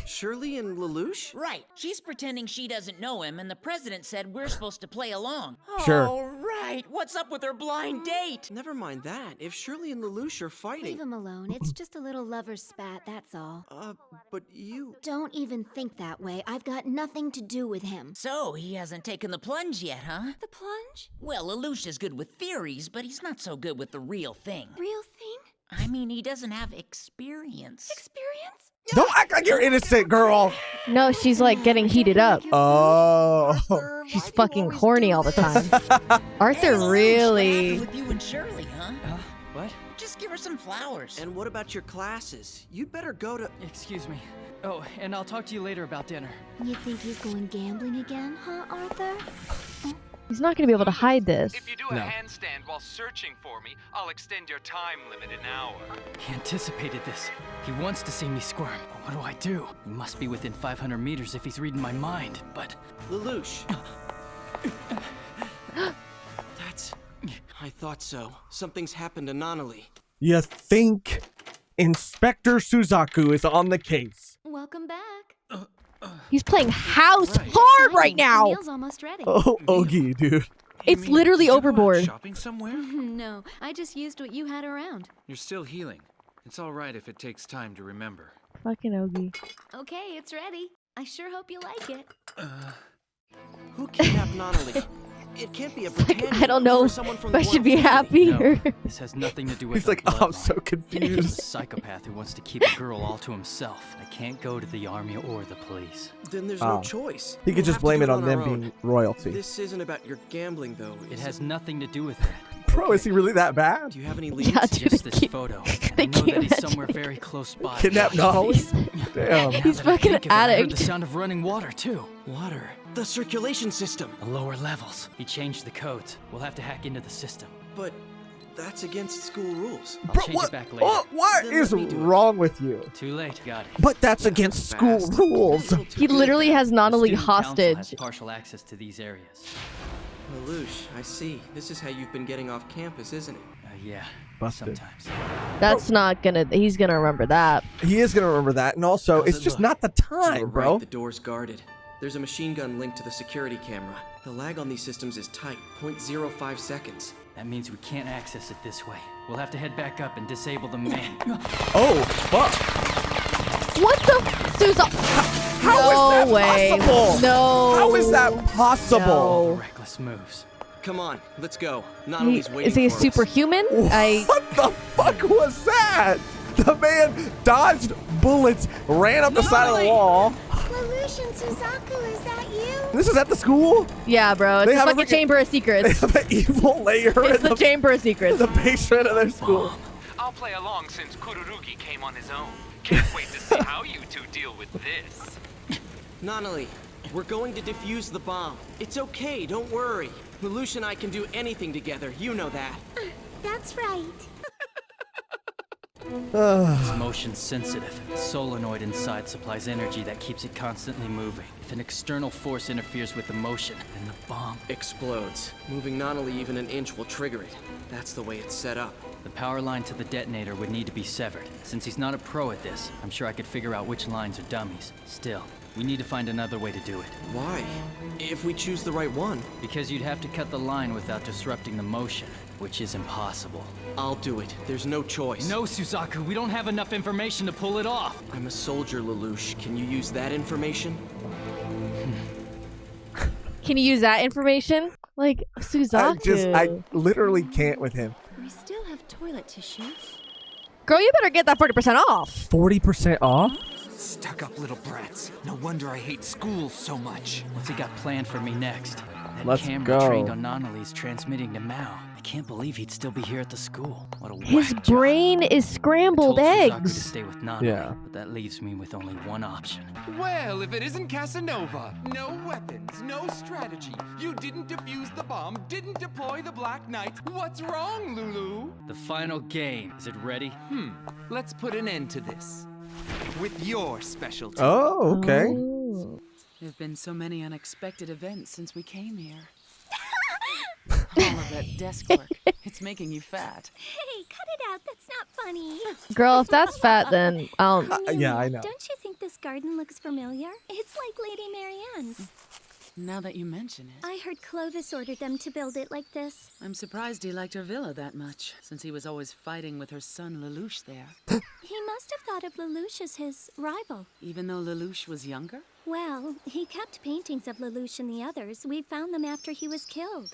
Shirley and Lelouch? Right. She's pretending she doesn't know him, and the president said we're supposed to play along. Sure. Oh, right. What's up with her blind date? Never mind that. If Shirley and Lelouch are Leave fighting... him alone. It's just a little lover's spat, that's all. But you... Don't even think that way. I've got nothing to do with him. So, he hasn't taken the plunge yet, huh? The plunge? Well, Lelouch is good with theories, but he's not so good with the real thing. Real thing? I mean, he doesn't have experience. Experience? Don't act like you're innocent, girl. No, she's like getting heated up. Oh. She's fucking horny all the time. Arthur really. With you and Shirley, huh? What? Just give her some flowers. And what about your classes? You'd better go to... Excuse me. Oh, and I'll talk to you later about dinner. You think he's going gambling again, huh, Arthur? He's not gonna be able to hide this. If you do a handstand while searching for me, I'll extend your time limit an hour. He anticipated this. He wants to see me squirm. What do I do? He must be within 500 meters if he's reading my mind, but... Lelouch. That's... I thought so. Something's happened to Nanali. You think Inspector Suzaku is on the case? Welcome back. He's playing house hard right now. The meal's almost ready. Oh, Ogie, dude. It's literally overboard. Shopping somewhere? No, I just used what you had around. You're still healing. It's all right if it takes time to remember. Fucking Ogie. Okay, it's ready. I sure hope you like it. Who kidnapped Nanali? It can't be a Britannian. I don't know or if someone from I the should royal be family. happy or... This has nothing to do with He's like, oh, I'm so confused. He's a psychopath who wants to keep a girl all to himself. I can't go to the army or the police. Then there's no choice. He could We'll just have to blame do it on our them own. being royalty. This isn't about your gambling, though. It has nothing to do with that. Bro, is he really that bad? Do you have any leads? Yeah, dude, Just this photo. I know that he's somewhere very close by. Kidnapped Nanali? Damn. Now He's that I fucking think of it, I heard addict. the sound of running water, too. Water. The circulation system. The lower levels. He changed the codes. We'll have to hack into the system. But that's against school rules. I'll Bro, change what? it back later. Oh, what Then is let me do it. wrong with you? Too late. Got it. But that's against school rules. He literally has The Nanali student council hostage. has partial access to these areas. Lelouch, I see. This is how you've been getting off campus, isn't it? Yeah. Busted. Sometimes. That's not gonna... He's gonna remember that. He is going to remember that. And also, How's it's it just look? not the You're time, right, bro. the door's guarded. There's a machine gun linked to the security camera. The lag on these systems is tight, 0.05 seconds. That means we can't access it this way. We'll have to head back up and disable the main. Oh, fuck. What the... Susan... How is that way. possible? No. How is that possible? No. Reckless moves. Come on, let's go. He, Nanali's waiting is he a for us. superhuman? What the fuck was that? The man dodged bullets, ran up the side of the wall. Lelouch and Suzaku, is that you? This is at the school? Yeah, bro. It's They a have a fucking freaking- chamber of They secrets. have an evil layer It's in the chamber of secrets. the basement of their school. I'll play along since Kururugi came on his own. Can't wait to see how you two deal with this. Nanali, we're going to defuse the bomb. It's okay, don't worry. Lelouch and I can do anything together, you know that. That's right. It's motion sensitive. The solenoid inside supplies energy that keeps it constantly moving. If an external force interferes with the motion, then the bomb Explodes. Moving Nanali even an inch will trigger it. That's the way it's set up. The power line to the detonator would need to be severed. Since he's not a pro at this, I'm sure I could figure out which lines are dummies. Still, we need to find another way to do it. Why? If we choose the right one. Because you'd have to cut the line without disrupting the motion, which is impossible. I'll do it. There's no choice. No, Suzaku, we don't have enough information to pull it off. I'm a soldier, Lelouch. Can you use that information? Can you use that information? Like, Suzaku. I literally can't with him. We still have toilet tissues. Girl, you better get that 40% off. 40% off? Stuck up little brats. No wonder I hate school so much. What's he got planned for me next? That Let's camera go. trained on Nanali's transmitting to Mao. I can't believe he'd still be here at the school. What a His whack job. brain is scrambled I told Suzaku to eggs. stay with Nanali, Yeah. but that leaves me with only one option. Well, if it isn't Casanova, no weapons, no strategy. You didn't defuse the bomb, didn't deploy the Black Knight. What's wrong, Lulu? The final game. Is it ready? Let's put an end to this. With your specialty. Oh, okay. Oh. There've been so many unexpected events since we came here. All of that desk work. It's making you fat. Hey, cut it out. That's not funny. Girl, if that's fat, then Yeah, I know. Don't you think this garden looks familiar? It's like Lady Marianne's. Now that you mention it, I heard Clovis ordered them to build it like this. I'm surprised he liked her villa that much, since he was always fighting with her son Lelouch there. He must have thought of Lelouch as his rival. Even though Lelouch was younger? Well, he kept paintings of Lelouch and the others. We found them after he was killed.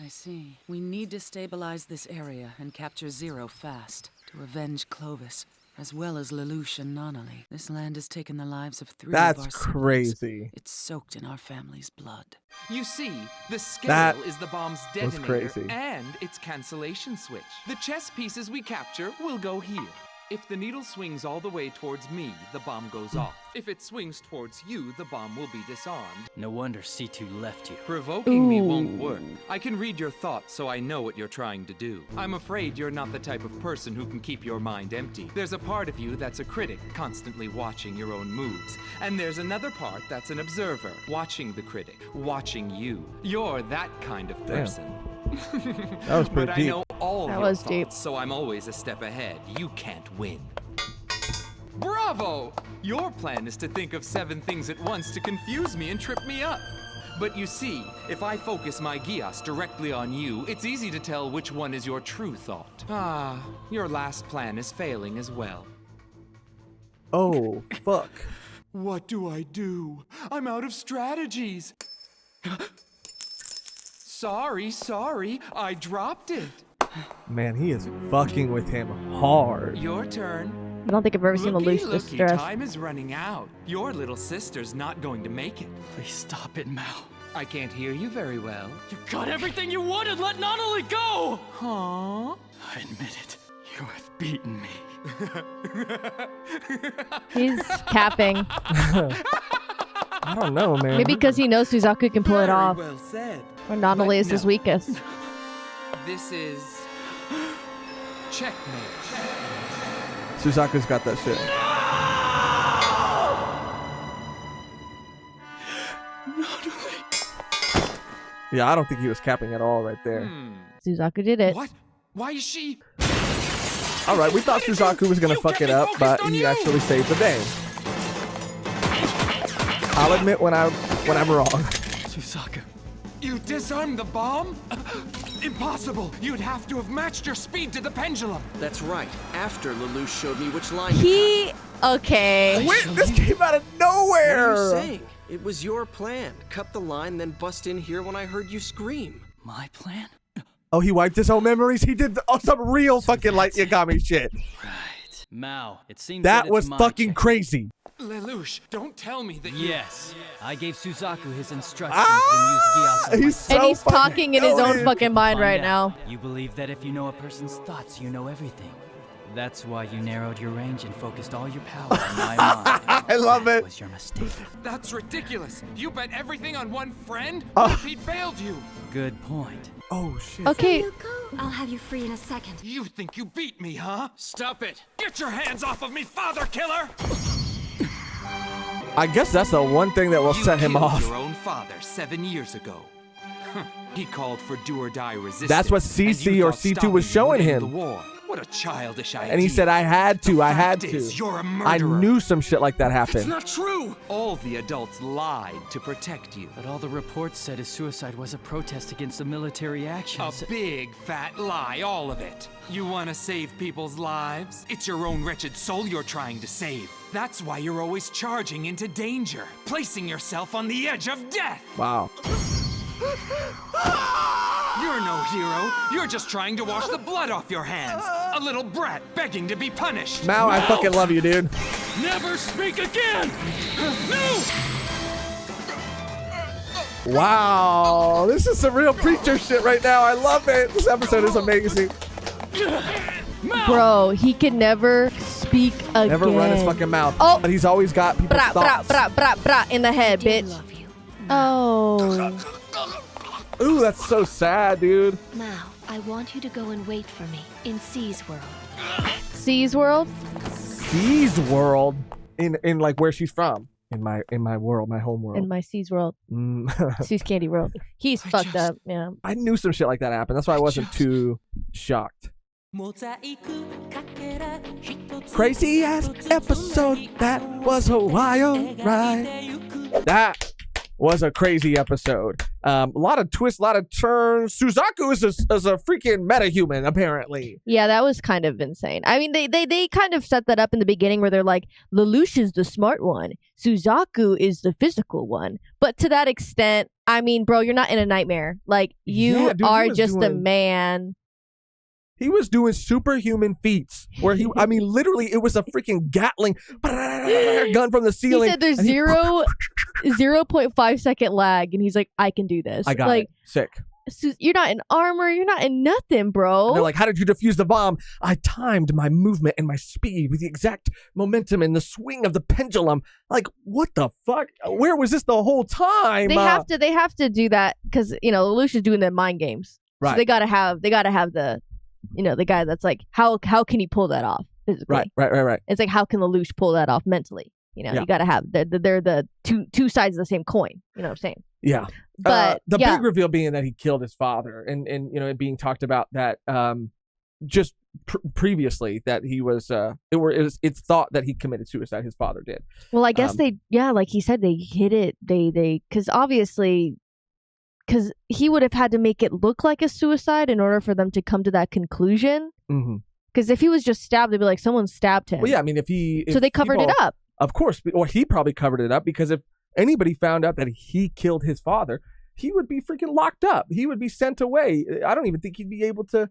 I see. We need to stabilize this area and capture Zero fast to avenge Clovis. as well as Lelouch and Nonali. This land has taken the lives of 3 That's of our crazy. siblings. It's soaked in our family's blood. You see, the scale That is the bomb's was detonator crazy. and its cancellation switch. The chess pieces we capture will go here. If the needle swings all the way towards me, the bomb goes off. If it swings towards you, the bomb will be disarmed. No wonder C2 left you. Provoking me won't work. I can read your thoughts, so I know what you're trying to do. I'm afraid you're not the type of person who can keep your mind empty. There's a part of you that's a critic, constantly watching your own moves. And there's another part that's an observer, watching the critic, watching you. You're that kind of person. That was pretty But deep. I know all That your was thoughts, deep. so I'm always a step ahead. You can't win. Bravo! Your plan is to think of 7 things at once to confuse me and trip me up. But you see, if I focus my Geass directly on you, it's easy to tell which one is your true thought. Ah, your last plan is failing as well. Oh, fuck. What do I do? I'm out of strategies. Sorry, I dropped it. Man, he is fucking with him hard. Your turn. I don't think I've ever seen Lelouch this Looky, stressed. time is running out. Your little sister's not going to make it. Please stop it, Mao. I can't hear you very well. You got everything you wanted. Let Nonali go. Huh? I admit it. You have beaten me. He's capping. I don't know, man. Maybe because he knows Suzaku can pull it off. Well said. Or Nonali is his weakest. This is checkmate. Suzaku's got that shit. Yeah, I don't think he was capping at all right there. Suzaku did it. What? Why is she? All right, we thought Suzaku was gonna fuck it up, but he actually saved the day. I'll admit when I'm wrong. Suzaku. You disarmed the bomb? Impossible! You'd have to have matched your speed to the pendulum. That's right. After Lelouch showed me which line He... Okay. Wait, this came out of What are nowhere. you saying? It was your plan. Cut the line, then bust in here when I heard you scream. My plan? Oh, he wiped his own memories. He did some real fucking Light Yagami shit. Right. Mao, it seems That it's was my fucking chance. crazy. Lelouch, don't tell me that you... Yes. I gave Suzaku his instructions and used Geass on He's myself. And he's so fucking talking in his own goated. fucking mind Find right out. now. You believe that if you know a person's thoughts, you know everything. That's why you narrowed your range and focused all your power on my mind. I love That it. was your mistake. That's ridiculous. You bet everything on one friend? What if he'd failed you? Good point. Oh, shit. Okay. I'll have you free in a second. You think you beat me, huh? Stop it! Get your hands off of me, father killer! I guess that's the one thing that will You set him killed off. your own father 7 years ago. He called for do-or-die resistance. That's what and CC you or thought C2 stopping was you showing would end him. The war. What a childish idea. And he said, I had to. I had fact to. is, you're a I murderer. knew some shit like that It's happened. not true! All the adults lied to protect you. But all the reports said his suicide was a protest against the military A actions. big fat lie, all of it. You want to save people's lives? It's your own wretched soul you're trying to save. That's why you're always charging into danger, placing yourself on the edge of death. Wow. You're no hero. You're just trying to wash the blood off your hands. A little brat begging to be punished. Mao, I fucking love you, dude. Never speak again! No! Wow. This is some real preacher shit right now. I love it. This episode is amazing. Bro, he can never speak again. Never run his fucking mouth. Oh. But he's always got people's Bra, bra, thoughts. bra, bra, bra in the head, bitch. Oh. Ooh, that's so sad, dude. Mao, I want you to go and wait for me in C's world. C's world? C's world. In like where she's from. In my world, my home world. In my C's world. C's candy world. He's fucked up, yeah. I knew some shit like that happened. That's why I wasn't too shocked. Crazy ass episode. That was a wild ride. That was a crazy episode. A lot of twists, a lot of turns. Suzaku is a freaking metahuman, apparently. Yeah, that was kind of insane. I mean, they kind of set that up in the beginning where they're like, Lelouch is the smart one. Suzaku is the physical one. But to that extent, I mean, bro, you're not in a nightmare. Like, you Yeah, dude, he are was just a doing- man. He was doing superhuman feats where I mean, literally, it was a freaking Gatling gun from the ceiling. He said there's 0.5 second lag, and he's like, I can do this. I got it. Sick. You're not in armor. You're not in nothing, bro. And they're like, how did you defuse the bomb? I timed my movement and my speed with the exact momentum and the swing of the pendulum. Like, what the fuck? Where was this the whole time? They have to do that because, Lelouch is doing the mind games. Right. So they gotta have the, the guy that's like, how can he pull that off physically? Right. It's like, how can Lelouch pull that off mentally? You gotta have, they're the two sides of the same coin. You know what I'm saying? Yeah. But the big reveal being that he killed his father, and it being talked about that just previously that he was it's thought that he committed suicide. His father did. Well, I guess like he said, they hid it. They because he would have had to make it look like a suicide in order for them to come to that conclusion. Because if he was just stabbed, they'd be like, someone stabbed him. Well, yeah, I mean, if they covered it up. Of course, or he probably covered it up because if anybody found out that he killed his father, he would be freaking locked up. He would be sent away. I don't even think he'd be able to.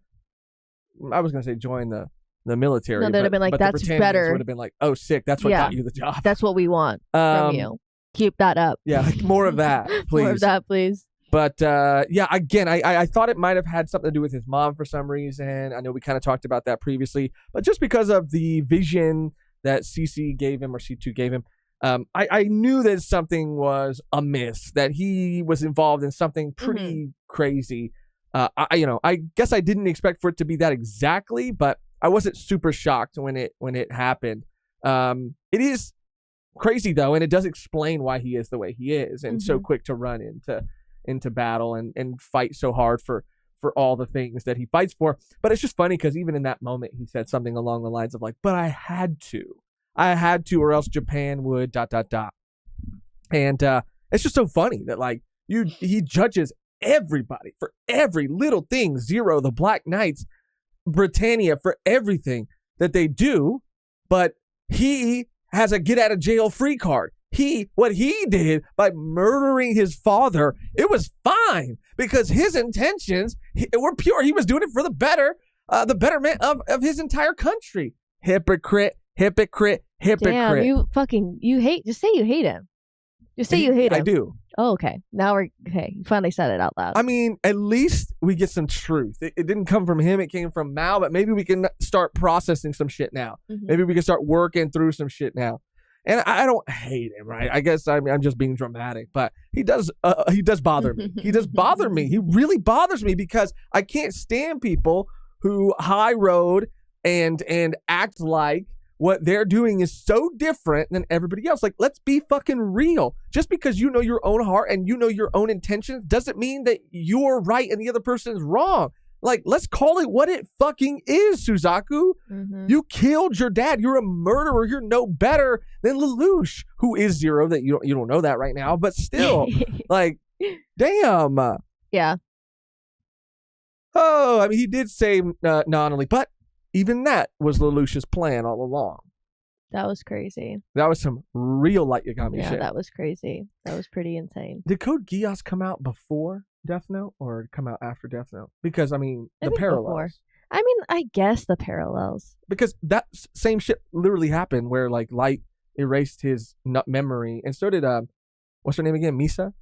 I was going to say join the military. No, they'd have been like, that's better. Would have been like, oh, sick. That's what got you the job. That's what we want from you. Keep that up. Yeah, like more of that, please. More of that, please. But again, I thought it might have had something to do with his mom for some reason. I know we kind of talked about that previously, but just because of the vision that CC gave him or C2 gave him, I knew that something was amiss, that he was involved in something pretty crazy. I guess I didn't expect for it to be that exactly, but I wasn't super shocked when it happened. It is crazy though, and it does explain why he is the way he is, and so quick to run into battle and fight so hard for all the things that he fights for. But it's just funny because even in that moment, he said something along the lines of like, but I had to, or else Japan would ... And it's just so funny that like he judges everybody for every little thing. Zero, the Black Knights, Britannia, for everything that they do, but he has a get out of jail free card. What he did by murdering his father, it was fine because his intentions were pure. He was doing it for the betterment of his entire country. Hypocrite. Damn, you hate. Just say you hate him. Just say you hate him. I do. Oh, okay. Now we're okay. You finally said it out loud. I mean, at least we get some truth. It didn't come from him. It came from Mao. But maybe we can start processing some shit now. Maybe we can start working through some shit now. And I don't hate him, right? I guess I'm just being dramatic, but he does bother me. He does bother me. He really bothers me because I can't stand people who high road and act like what they're doing is so different than everybody else. Like, let's be fucking real. Just because you know your own heart and you know your own intentions doesn't mean that you're right and the other person's wrong. Like, let's call it what it fucking is, Suzaku. You killed your dad. You're a murderer. You're no better than Lelouch, who is Zero. That you don't know that right now, but still, like, damn. Yeah. Oh, I mean, he did say non-only, but even that was Lelouch's plan all along. That was crazy. That was some real Light Yagami shit. Yeah, that was crazy. That was pretty insane. Did Code Geass come out before Death Note or come out after Death Note? Because, I mean, the parallels. Before. I mean, I guess the parallels. Because that same shit literally happened where, like, Light erased his memory. And so did, what's her name again? Misa?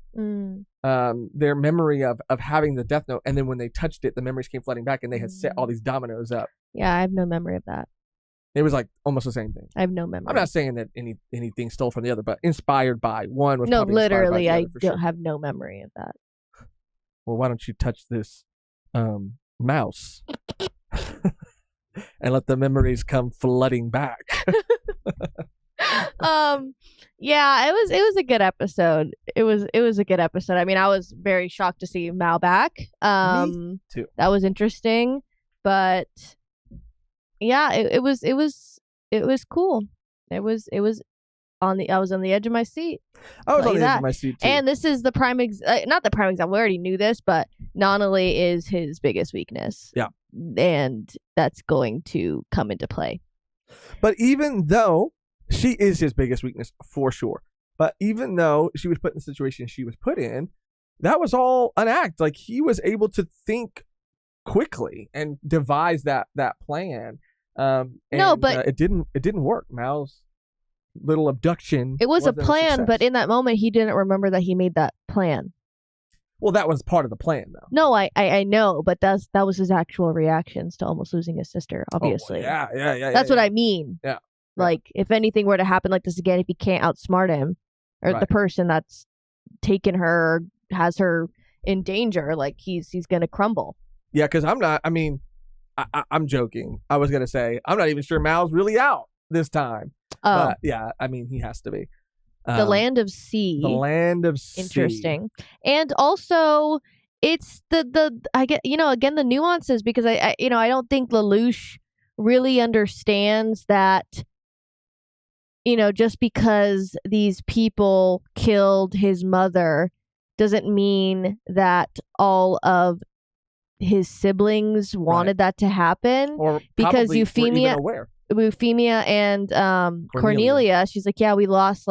Their memory of having the Death Note. And then when they touched it, the memories came flooding back and they had set all these dominoes up. Yeah, I have no memory of that. It was like almost the same thing. I have no memory. I'm not saying that anything stole from the other, but inspired by one was no, probably literally, I don't have no memory of that. Well, why don't you touch this mouse and let the memories come flooding back? Yeah, it was a good episode. It was a good episode. I mean, I was very shocked to see Mao back. Me too. That was interesting, but yeah, it was cool. I was on the edge of my seat. I was on the edge of my seat too. And this is the prime not the prime example. We already knew this, but Nonali is his biggest weakness. Yeah. And that's going to come into play. But even though she is his biggest weakness for sure, but even though she was put in the situation she was put in, that was all an act. Like, he was able to think quickly and devise that plan. No, but it didn't work. Mao's little abduction. It was a wasn't plan, success. but in that moment, he didn't remember that he made that plan. Well, that was part of the plan, though. No, I know, but that was his actual reactions to almost losing his sister, obviously. Oh, yeah. That's what I mean. Yeah. Like, if anything were to happen like this again, if he can't outsmart him, or the person that's taken her, or has her in danger, like, he's going to crumble. Yeah, because I'm joking. I was going to say, I'm not even sure Mao's really out this time. Oh. But, yeah, I mean, he has to be. The Land of Sea. The Land of Sea. Interesting. And also, it's I get, again, the nuances, because I don't think Lelouch really understands that, just because these people killed his mother doesn't mean that all of his siblings wanted that to happen. Or because probably were even aware. Euphemia and Cornelia, she's like, yeah, we lost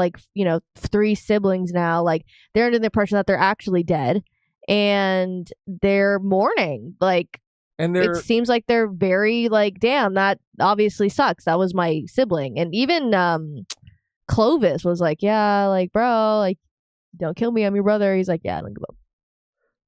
3 siblings now. Like, they're under the impression that they're actually dead, and they're mourning. Like, and it seems like they're very like, damn, that obviously sucks. That was my sibling. And even Clovis was like, yeah, like, bro, like, don't kill me, I'm your brother. He's like, yeah, I don't give up.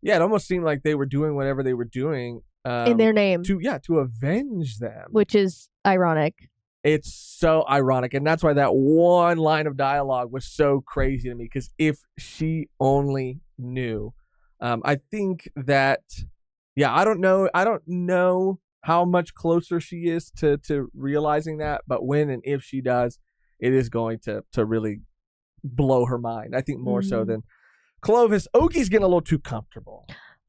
Yeah, it almost seemed like they were doing whatever they were doing in their name to avenge them, which is ironic. It's so ironic, and that's why that one line of dialogue was so crazy to me, because if she only knew. I think that, yeah, I don't know how much closer she is to realizing that, but when and if she does, it is going to really blow her mind. I think more so than Clovis. Ogie's getting a little too comfortable.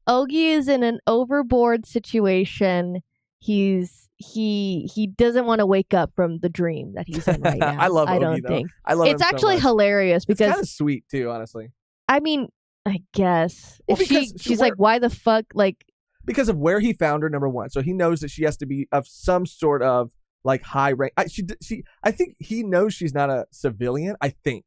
Ogie is in an overboard situation. He doesn't want to wake up from the dream that he's in right now. I love Ogie, I don't though. think. I love it's him so actually much. hilarious because it's kind of sweet too, honestly. I mean, I guess Well, she's like, why the fuck, like, because of where he found her, number one. So he knows that she has to be of some sort of like high rank. I think he knows she's not a civilian, I think.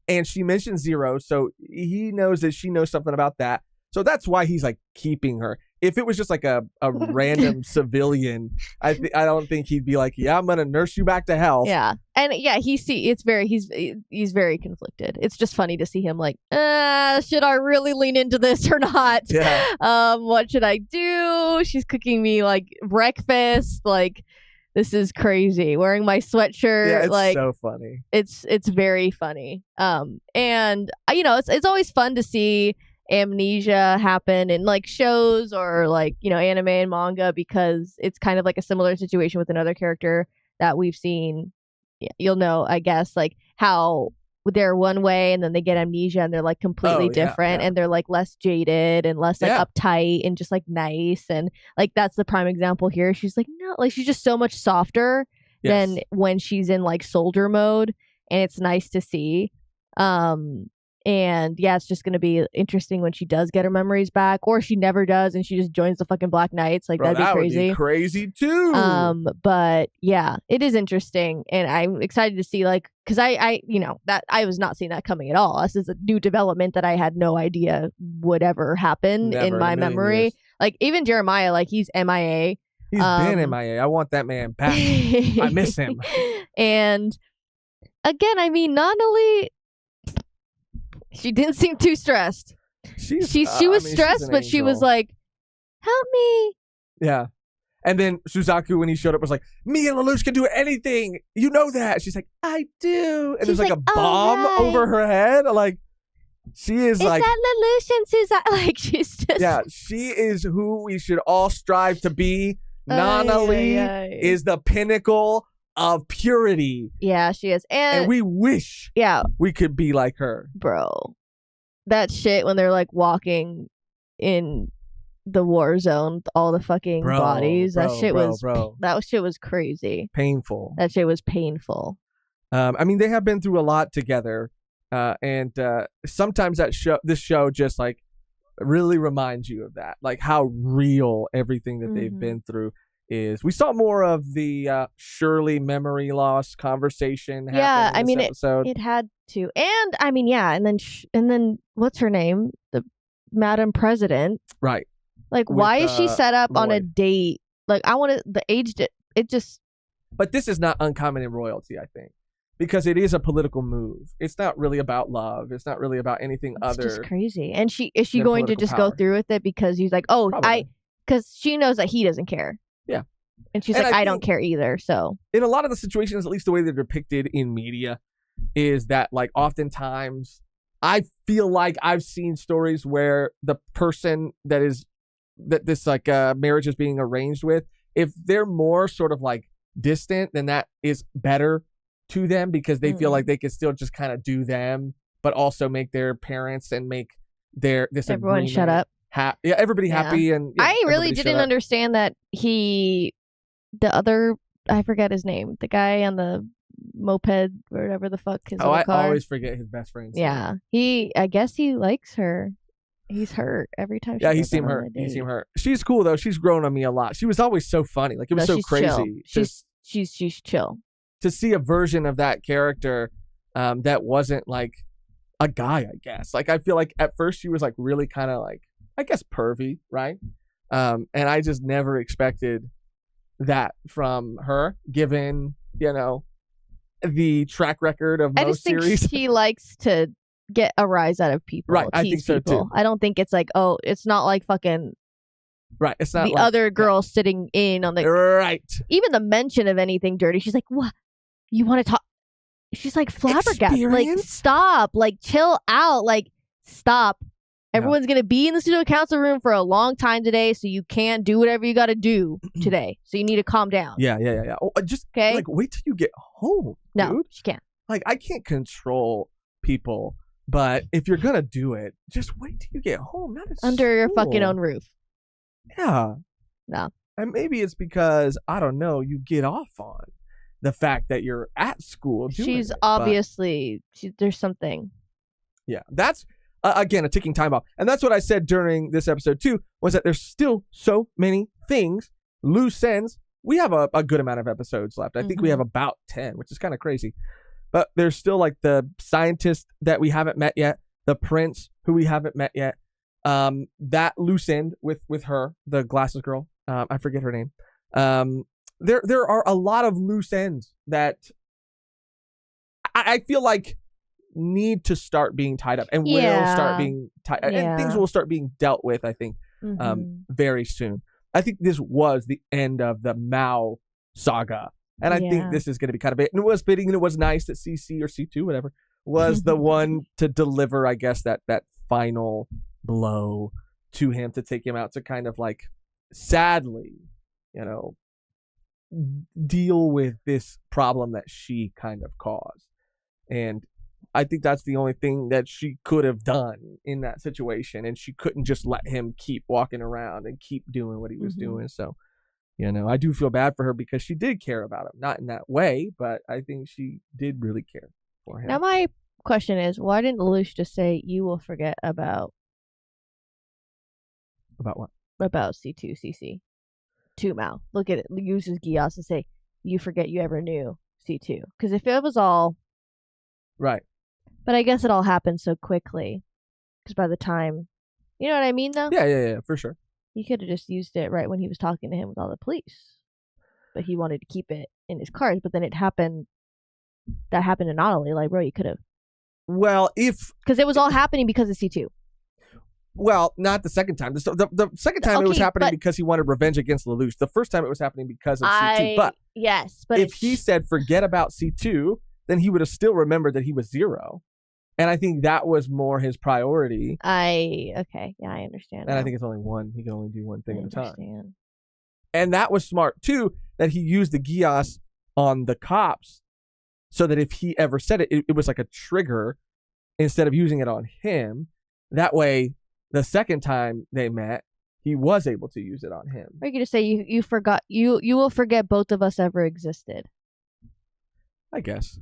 And she mentioned Zero, so he knows that she knows something about that. So that's why he's like keeping her. If it was just like a random civilian, I don't think he'd be like, yeah, I'm gonna nurse you back to health. Yeah, and yeah, he's very conflicted. It's just funny to see him like, should I really lean into this or not? Yeah. What should I do? She's cooking me like breakfast. Like, this is crazy. Wearing my sweatshirt. Yeah, it's like, so funny. It's very funny. And it's always fun to see amnesia happen in like shows or like, anime and manga, because it's kind of like a similar situation with another character that we've seen. Yeah, you'll know, I guess, like how they're one way and then they get amnesia and they're like completely different, and they're like less jaded and less like uptight and just like nice, and like that's the prime example here. She's like, no, like she's just so much softer than when she's in like soldier mode, and it's nice to see. And yeah, it's just going to be interesting when she does get her memories back, or she never does and she just joins the fucking Black Knights. Like, Bro, that'd be crazy. Would be crazy too. But yeah, it is interesting, and I'm excited to see, like, because I that I was not seeing that coming at all. This is a new development that I had no idea would ever happen in my memory. Years. Like, even Jeremiah, like, he's MIA. He's been MIA. I want that man back. I miss him. And again, I mean, Nanali, she didn't seem too stressed. She was stressed, but she was like, help me. Yeah. And then Suzaku, when he showed up, was like, me and Lelouch can do anything. You know that. She's like, I do. And there's like a bomb over her head. Like, she is like, that Lelouch and Suzaku? Like, she's just. Yeah, she is who we should all strive to be. Nanali is the pinnacle of purity. Yeah, she is. And we wish we could be like her. Bro, that shit when they're like walking in the war zone, all the fucking bodies, that shit was crazy. Painful. That shit was painful. I mean, they have been through a lot together, and sometimes this show just like really reminds you of that, like how real everything that they've been through is. We saw more of the Shirley memory loss conversation happen in this episode. It had to. And I mean, yeah, and then what's her name? The Madam President. Right. Like, with, why is she set up on a Lloyd. date? Like, I want to, the age, it just. But this is not uncommon in royalty, I think. Because it is a political move. It's not really about love. It's not really about anything It's other. just crazy. And is she than going to political just go power. through with it because he's like, oh, Probably. because she knows that he doesn't care. Yeah. And she's And like, I I don't think- care either. So In a lot of the situations, at least the way they're depicted in media, is that like oftentimes I feel like I've seen stories where the person that this like marriage is being arranged with, if they're more sort of like distant, then that is better to them because they feel like they can still just kind of do them, but also make their parents and make this everyone shut agreement up. everybody Yeah. happy. And I really everybody shut didn't up. understand that I forget his name, the guy on the moped or whatever the fuck his Oh, other I car. always forget his best friend's name. Yeah, I guess he likes her. He's hurt every time. Yeah, she he goes seemed out on hurt. a He date. seemed hurt. She's cool though. She's grown on me a lot. She was always so funny. Like it was No, so she's crazy. chill. She's chill. To see a version of that character that wasn't like a guy, I guess. Like I feel like at first she was like really kind of like, I guess, pervy, right? And I just never expected that from her, given, the track record of I most just think series. she likes to get a rise out of people. Right, I tease think so, people. too. I don't think it's like, oh, it's not like fucking Right. It's not the like, other girl sitting in on the right. Even the mention of anything dirty. She's like, what? You want to talk? She's like flabbergasted. Like, Experience? stop. Like, chill out. Like, stop. Everyone's going to be in the studio council room for a long time today, so you can't do whatever you got to do today. So you need to calm down. Yeah. Oh, just Okay? like wait till you get home. No, dude. she can't. Like I can't control people, but if you're gonna do it, just wait till you get home. Not at Under your school. fucking own roof. Yeah. No. And maybe it's because I don't know. You get off on the fact that you're at school. Doing She's it, but- obviously, there's something. Yeah, that's again a ticking time bomb, and that's what I said during this episode too. Was that there's still so many things, loose ends. We have a good amount of episodes left. I think we have about 10, which is kind of crazy. But there's still like the scientist that we haven't met yet, the prince who we haven't met yet. That loose end with her, the glasses girl. I forget her name. There are a lot of loose ends that I feel like need to start being tied up and will start being tied, and things will start being dealt with. I think very soon. I think this was the end of the Mao saga. And I think this is going to be kind of it. And it was fitting and it was nice that CC or C2, whatever, was the one to deliver, I guess, that final blow to him to take him out to kind of like, sadly, deal with this problem that she kind of caused. And I think that's the only thing that she could have done in that situation. And she couldn't just let him keep walking around and keep doing what he was doing. So, I do feel bad for her because she did care about him. Not in that way, but I think she did really care for him. Now, my question is, why didn't Lelouch just say, you will forget about... About what? About C2, CC. To Mao. Look at it. Uses Geass to say, you forget you ever knew C2. Because if it was all... Right. But I guess it all happened so quickly. Because by the time... You know what I mean, though? Yeah, for sure. He could have just used it right when he was talking to him with all the police. But he wanted to keep it in his cards. But then it happened... That happened to Natalie. Like, bro, you could have... Well, if... Because it was all happening because of C2. Well, not the second time. The second time it was happening because he wanted revenge against Lelouch. The first time it was happening because of C2. But yes, but if he said forget about C2, then he would have still remembered that he was Zero. And I think that was more his priority. Okay. Yeah, I understand. And I think it's only one. He can only do one thing at a time. Understand. And that was smart, too, that he used the Geass on the cops so that if he ever said it, it was like a trigger instead of using it on him. That way, the second time they met, he was able to use it on him. Or you could just say you forgot you will forget both of us ever existed. I guess.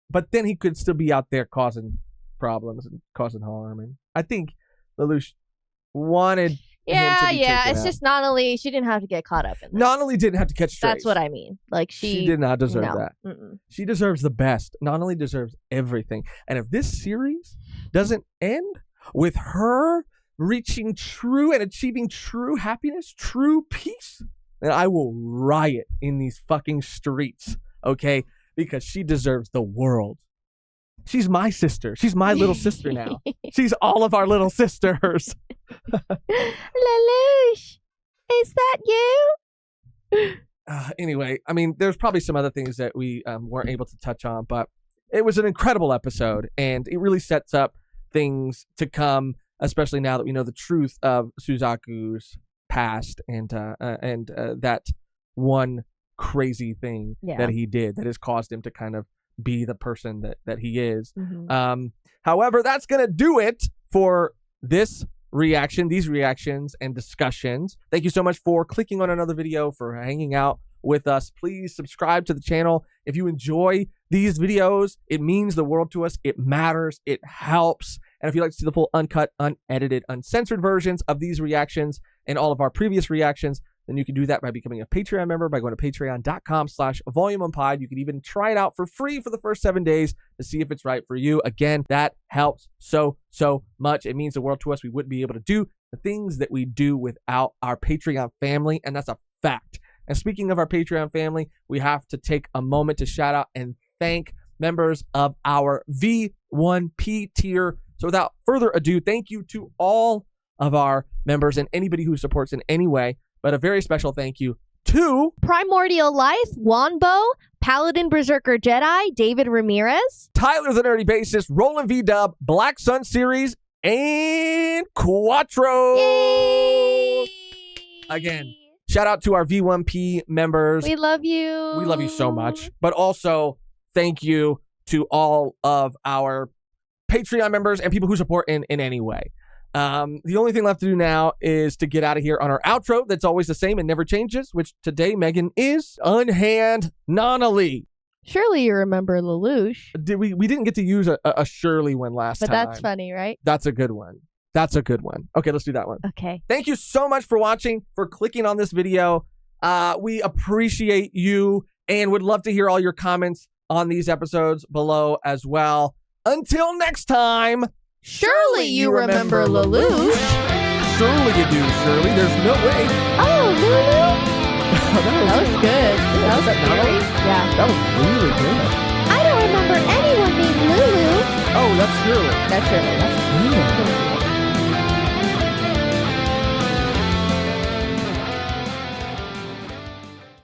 But then he could still be out there causing problems and causing harm. And I think Lelouch wanted him to be taken It's out. just Natalie. She didn't have to get caught up in this. Natalie didn't have to catch strays. That's what I mean. Like She did not deserve no. that. Mm-mm. She deserves the best. Natalie deserves everything. And if this series doesn't end with her reaching true and achieving true happiness, true peace, then I will riot in these fucking streets, okay? Because she deserves the world. She's my sister. She's my little sister now. She's all of our little sisters. Lelouch, is that you? Anyway, I mean, there's probably some other things that we weren't able to touch on, but it was an incredible episode, and it really sets up things to come, especially now that we know the truth of Suzaku's past and that one crazy thing that he did that has caused him to kind of be the person that he is. However, that's going to do it for this reaction, these reactions and discussions. Thank you so much for clicking on another video, for hanging out with us. Please subscribe to the channel. If you enjoy these videos, it means the world to us. It matters. It helps. And if you'd like to see the full uncut, unedited, uncensored versions of these reactions and all of our previous reactions, then you can do that by becoming a Patreon member by going to patreon.com/volumeunpod. You can even try it out for free for the first 7 days to see if it's right for you. Again, that helps so much. It means the world to us. We wouldn't be able to do the things that we do without our Patreon family, and that's a fact. And speaking of our Patreon family, we have to take a moment to shout out and thank members of our V1P tier. So without further ado, thank you to all of our members and anybody who supports in any way. But a very special thank you to Primordial Life, Wanbo, Paladin Berserker Jedi, David Ramirez, Tyler the Nerdy Bassist, Roland V-Dub, Black Sun Series, and Quattro. Yay! Again, shout out to our V1P members. We love you. We love you so much. But also, thank you to all of our Patreon members and people who support in any way. The only thing left to do now is to get out of here on our outro that's always the same and never changes, which today, Megan, is Unhand Nonali. Surely you remember Lelouch. We didn't get to use a Shirley one last time. But that's funny, right? That's a good one. That's a good one. Okay, let's do that one. Okay. Thank you so much for watching, for clicking on this video. We appreciate you and would love to hear all your comments on these episodes below as well. Until next time. Surely you remember Lelouch. Surely you do, Shirley. There's no way. Oh, Lulu. That was good. That was scary. Yeah. That was really good. I don't remember anyone named Lulu. Oh, that's Shirley. That's Shirley. That's good.